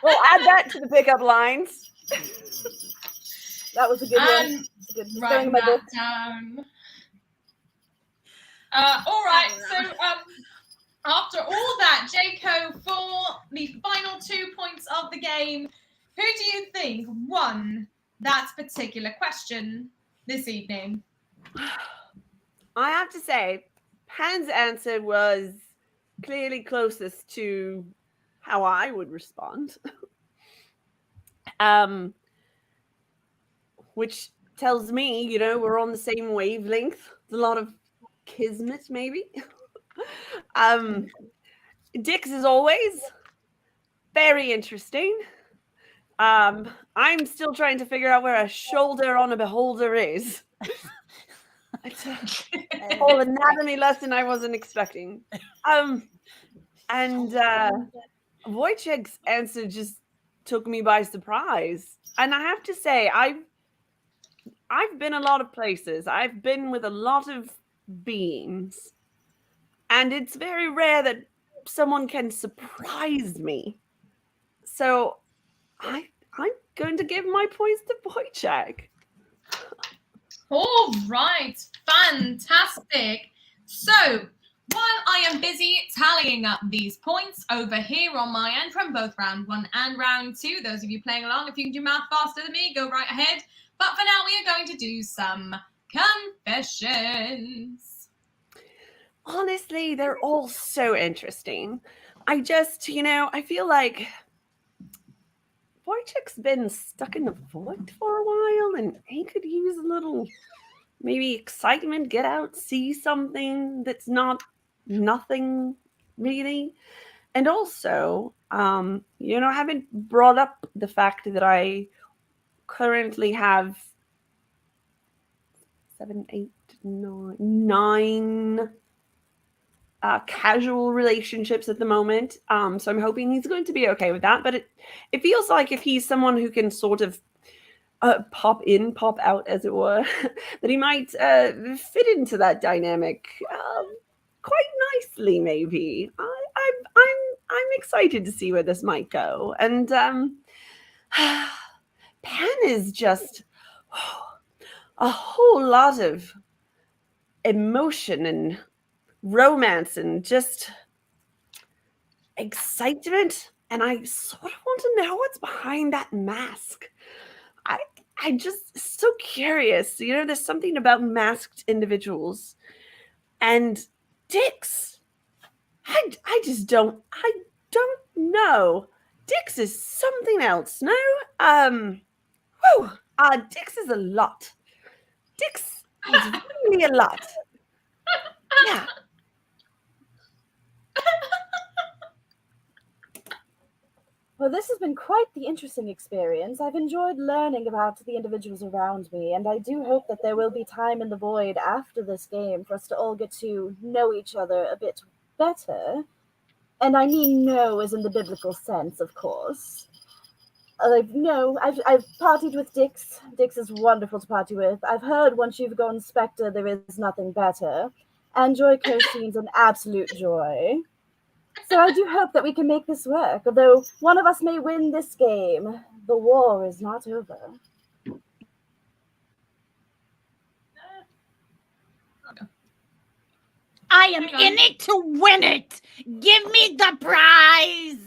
We'll add that to the pickup lines. That was a good one. And It's good. It's going write in my that book. down. All right. So after all that, Jaco, for the final 2 points of the game, who do you think won that particular question this evening? I have to say, Pan's answer was clearly closest to how I would respond. Which tells me, you know, we're on the same wavelength. There's a lot of kismet, maybe. Dix, as always, very interesting. I'm still trying to figure out where a shoulder on a beholder is. It's a whole anatomy lesson I wasn't expecting. And Wojciech's answer just took me by surprise. And I have to say, I've been a lot of places. I've been with a lot of beings. And it's very rare that someone can surprise me. So I'm going to give my points to Wojciech. All right, fantastic. So while I am busy tallying up these points over here on my end from both round 1 and round 2, those of you playing along, if you can do math faster than me, go right ahead. But for now, we are going to do some confessions. Honestly, they're all so interesting. I just, I feel like Wojciech's been stuck in the void for a while and he could use a little maybe excitement, get out, see something that's not nothing really. And also, I haven't brought up the fact that I currently have 9 casual relationships at the moment. So I'm hoping he's going to be okay with that. But it feels like if he's someone who can sort of pop in, pop out, as it were, that he might fit into that dynamic quite nicely. Maybe I'm excited to see where this might go. And Pan is just a whole lot of emotion and romance and just excitement, and I sort of want to know what's behind that mask. I just so curious. There's something about masked individuals, and Dix. I don't know. Dix is something else. No, Dix is a lot. Dix is really a lot. Yeah. Well, this has been quite the interesting experience. I've enjoyed learning about the individuals around me, and I do hope that there will be time in the void after this game for us to all get to know each other a bit better. And I mean know as in the biblical sense, of course. I've partied with Dix. Dix is wonderful to party with. I've heard once you've gone Spectre, there is nothing better. And Joy Cosine's an absolute joy. So I do hope that we can make this work. Although one of us may win this game, the war is not over. I am in it to win it. Give me the prize.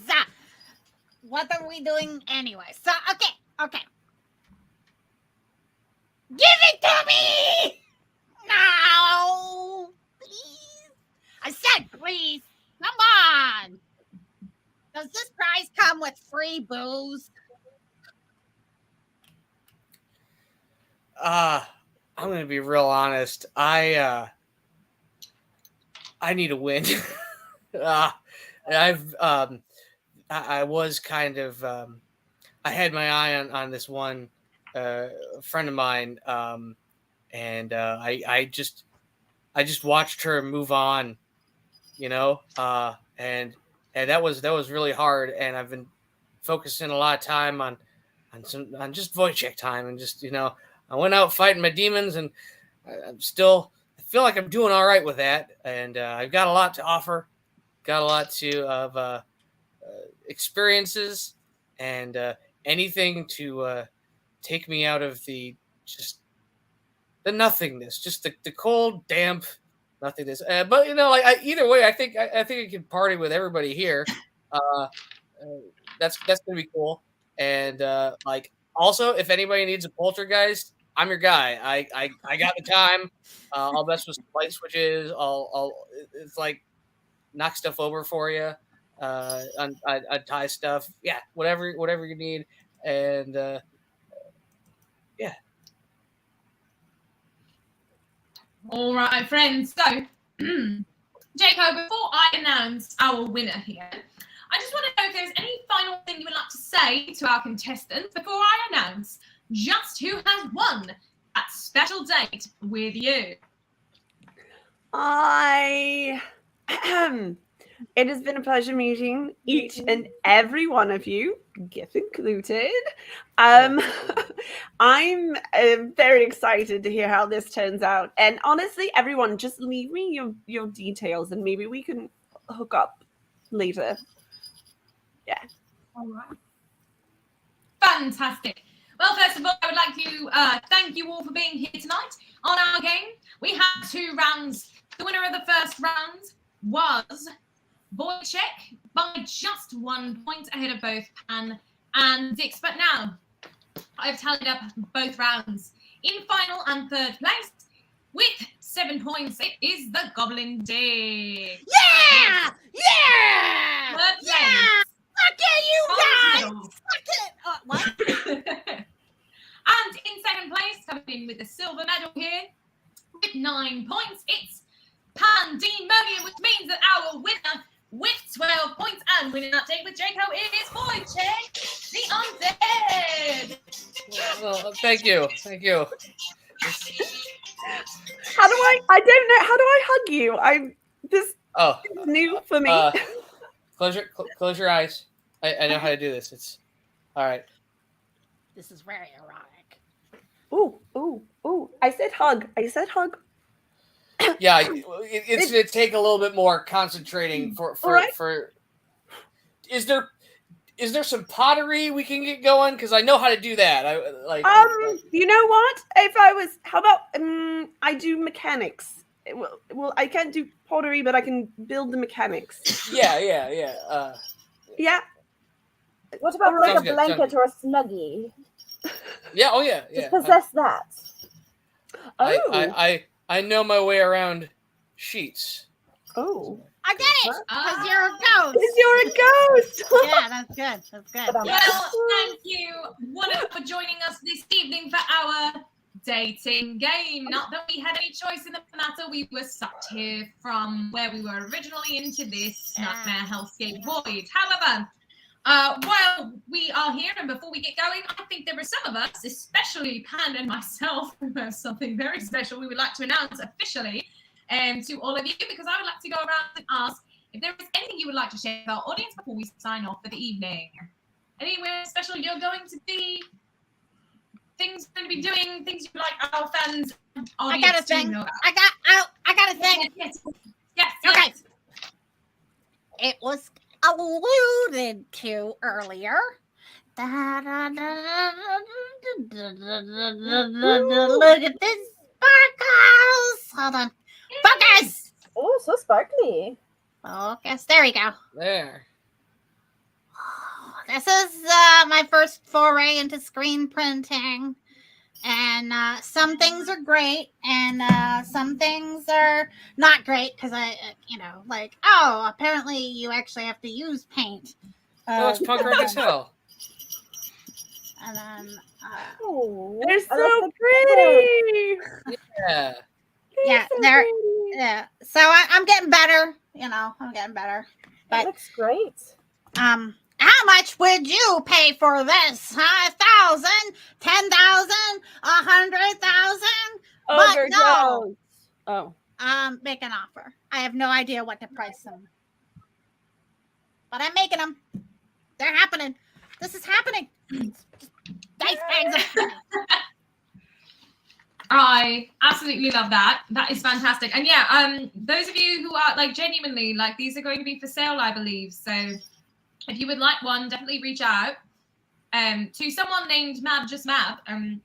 What are we doing anyway? So, okay. Give it to me! No! Please. I said please. Come on. Does this prize come with free booze? I'm gonna be real honest. I need a win. I was kind of I had my eye on this one friend of mine, and I just watched her move on, you know, and that was really hard, and I've been focusing a lot of time on just voice check time, and just, you know, I went out fighting my demons, and I feel like I'm doing all right with that, and I've got a lot to offer, got a lot of experiences, and anything to take me out of the nothingness, just the cold, damp nothingness. But, you know, like either way, I think I can party with everybody here. That's gonna be cool. And like, also, if anybody needs a poltergeist, I'm your guy. I got the time. I'll mess with some light switches. It's like knock stuff over for you. Untie stuff. Yeah, whatever you need. And yeah. All right, friends. So, Jacob, before I announce our winner here, I just want to know if there's any final thing you would like to say to our contestants before I announce just who has won that special date with you. It has been a pleasure meeting each and every one of you, Gif included. I'm very excited to hear how this turns out. And honestly, everyone, just leave me your details, and maybe we can hook up later. Yeah. All right. Fantastic. Well, first of all, I would like to thank you all for being here tonight on our game. We had 2 rounds. The winner of the first round was Wojciech by just 1 point ahead of both Pan and Dix. But now I've tallied up both rounds. In final and third place with 7 points, it is the Goblin Dig. Yeah! Yeah! Third place. Yeah! Look at you guys! Look at what? And in second place, coming in with the silver medal here with 9 points, it's Pandemonium, which means that our winner with 12 points and winning that date with Jaco is Wojciech, the Undead. Well, thank you. How do I don't know. How do I hug you? This is new for me. Close your eyes. I know how to do this. It's all right. This is very erotic. Ooh. I said hug. Yeah, it's going to take a little bit more concentrating for. Is there some pottery we can get going? Because I know how to do that. You know what? How about I do mechanics. Well, I can't do pottery, but I can build the mechanics. Yeah. Yeah. What about Sounds like a good, blanket or a snuggie? Yeah. Oh yeah. Just possess that. I know my way around sheets. Oh. I get it. Because you're a ghost. You're a ghost. Yeah, that's good. Well, thank you, Wonderful, for joining us this evening for our dating game. Not that we had any choice in the matter. We were sucked here from where we were originally into this nightmare hellscape void. However, while we are here and before we get going, I think there are some of us, especially Pan and myself, who have something very special we would like to announce officially to all of you, because I would like to go around and ask if there is anything you would like to share with our audience before we sign off for the evening. Anywhere special you're going to be? Things you're going to be doing? Things you'd like our fans? I got a thing. I got a thing. Yes. Okay. It was alluded to earlier. Look at this sparkles. Hold on. Focus. Oh, so sparkly. Focus. There we go. There. This is my first foray into screen printing. And some things are great, and some things are not great because apparently you actually have to use paint. Oh, it's punk rock as hell. And then, Oh, They're I so like the pretty. Yeah. yeah, they're yeah. So I'm getting better. I'm getting better. That But looks great. how much would you pay for this? 1,000, 10,000, 100,000? But no, Oh. make an offer. I have no idea what to price them, but I'm making them. They're happening. This is happening. Dice bags of money. I absolutely love that. That is fantastic. And yeah, those of you who are genuinely these are going to be for sale, I believe. So if you would like one, definitely reach out to someone named Mab Just Mab and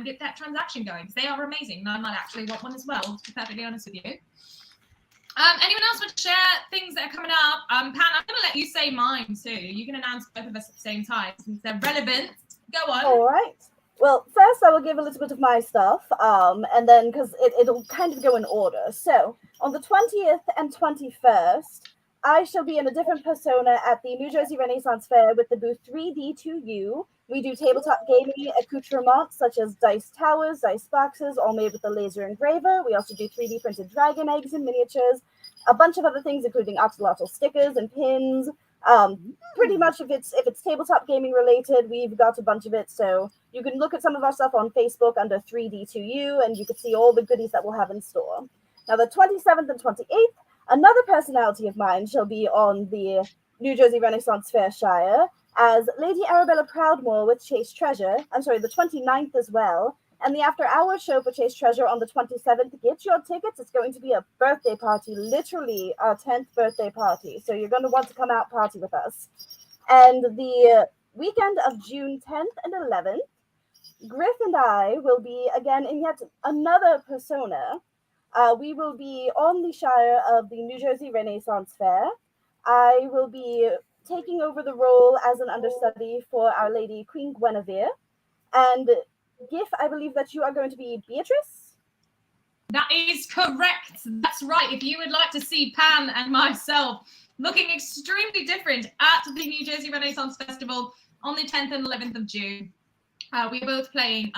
get that transaction going, because they are amazing. And I might actually want one as well, to be perfectly honest with you. Anyone else want to share things that are coming up? Pan, I'm going to let you say mine too. You can announce both of us at the same time since they're relevant. Go on. All right. Well, first I will give a little bit of my stuff, and then because it'll kind of go in order. So on the 20th and 21st, I shall be in a different persona at the New Jersey Renaissance Fair with the booth 3D2U. We do tabletop gaming accoutrements such as dice towers, dice boxes, all made with a laser engraver. We also do 3D printed dragon eggs and miniatures, a bunch of other things, including axolotl stickers and pins. Pretty much if it's tabletop gaming related, we've got a bunch of it. So you can look at some of our stuff on Facebook under 3D2U, and you can see all the goodies that we'll have in store. Now, the 27th and 28th, another personality of mine shall be on the New Jersey Renaissance Fair Shire as Lady Arabella Proudmore with Chase Treasure. I'm sorry, the 29th as well. And the after-hours show for Chase Treasure on the 27th. Get your tickets. It's going to be a birthday party, literally our 10th birthday party. So you're going to want to come out party with us. And the weekend of June 10th and 11th, Griff and I will be again in yet another persona. We will be on the Shire of the New Jersey Renaissance Fair. I will be taking over the role as an understudy for Our Lady Queen Guinevere. And Gif, I believe that you are going to be Beatrice? That is correct. That's right. If you would like to see Pan and myself looking extremely different at the New Jersey Renaissance Festival on the 10th and 11th of June, we're both playing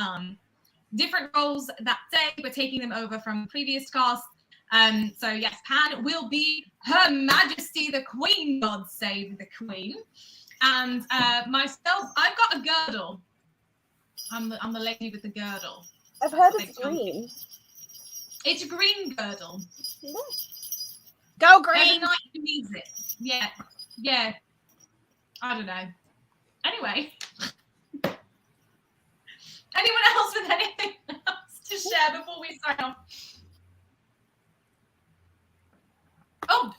different roles that day. We're taking them over from previous casts. So yes, Pan will be Her Majesty the Queen, God save the Queen. And myself, I've got a girdle. I'm the lady with the girdle. I've heard it's green. It's a green girdle. Go There's a green. knight who needs it. Yeah. I don't know. Anyway. Anyone else with anything else to share before we sign off? Oh,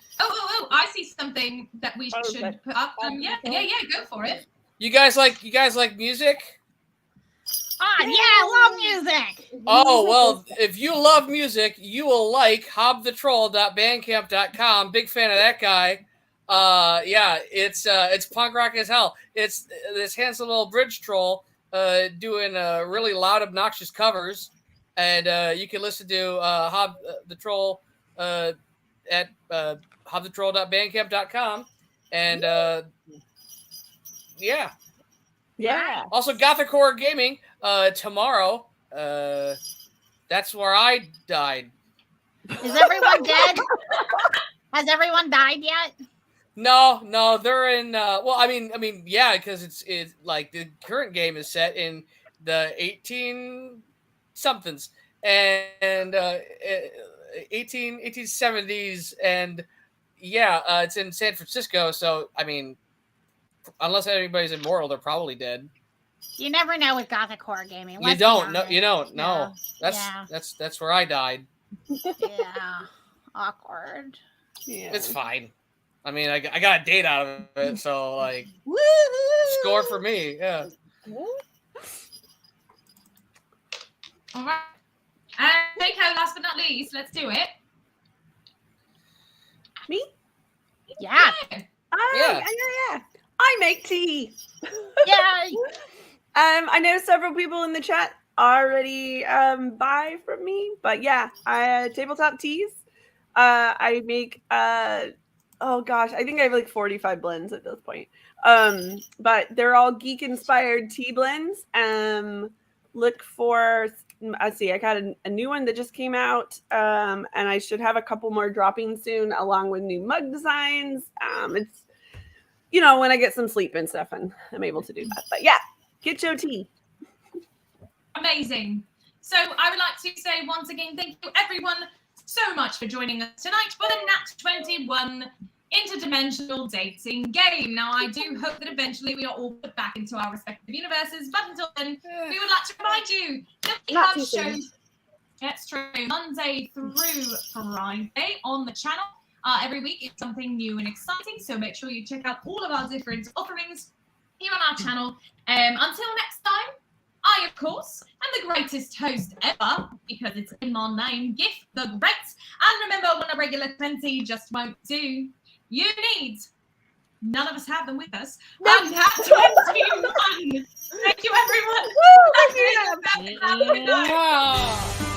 I see something that we should put up. Yeah, go for it. You guys like music? Yeah, I love music. Oh, well, if you love music, you will like hobthetroll.bandcamp.com. Big fan of that guy. Yeah, it's punk rock as hell. It's this handsome little bridge troll doing really loud, obnoxious covers. And you can listen to Hob the Troll at hobthetroll.bandcamp.com. And yeah. Yeah. Also, Gothic Horror Gaming tomorrow. That's where I died. Is everyone dead? Has everyone died yet? No, they're in. Well, I mean, yeah, because it's like the current game is set in the 18 somethings and 1870s, and yeah, it's in San Francisco. So I mean, unless anybody's immortal, they're probably dead. You never know with Gothic horror gaming. You let's be don't. No, honest. you don't. No, Yeah. that's where I died. Yeah. Awkward. Yeah. It's fine. I mean, I got a date out of it, so like, Woo! score for me. Yeah. All right. And Keiko, last but not least, let's do it. Me? Yeah. Yeah. Yeah. I make tea. Yay! I know several people in the chat already buy from me, but yeah, tabletop teas. I make oh gosh, I think I have like 45 blends at this point. But they're all geek inspired tea blends. Look for, let's see, I got a new one that just came out, and I should have a couple more dropping soon, along with new mug designs. It's, when I get some sleep and stuff, and I'm able to do that. But yeah, get your tea. Amazing. So I would like to say once again, thank you everyone so much for joining us tonight for the Nat 21 interdimensional dating game. Now, I do hope that eventually we are all put back into our respective universes, but until then, we would like to remind you that we Not have too soon. shows, that's true, Monday through Friday on the channel. Every week it's something new and exciting, so make sure you check out all of our different offerings here on our channel. Until next time, I, of course, am the greatest host ever, because it's in my name, Gif the Great. And remember, when a regular 20 just won't do, you need, none of us have them with us, and Nat 21. Thank you, everyone. Woo, Have a good night. Yeah.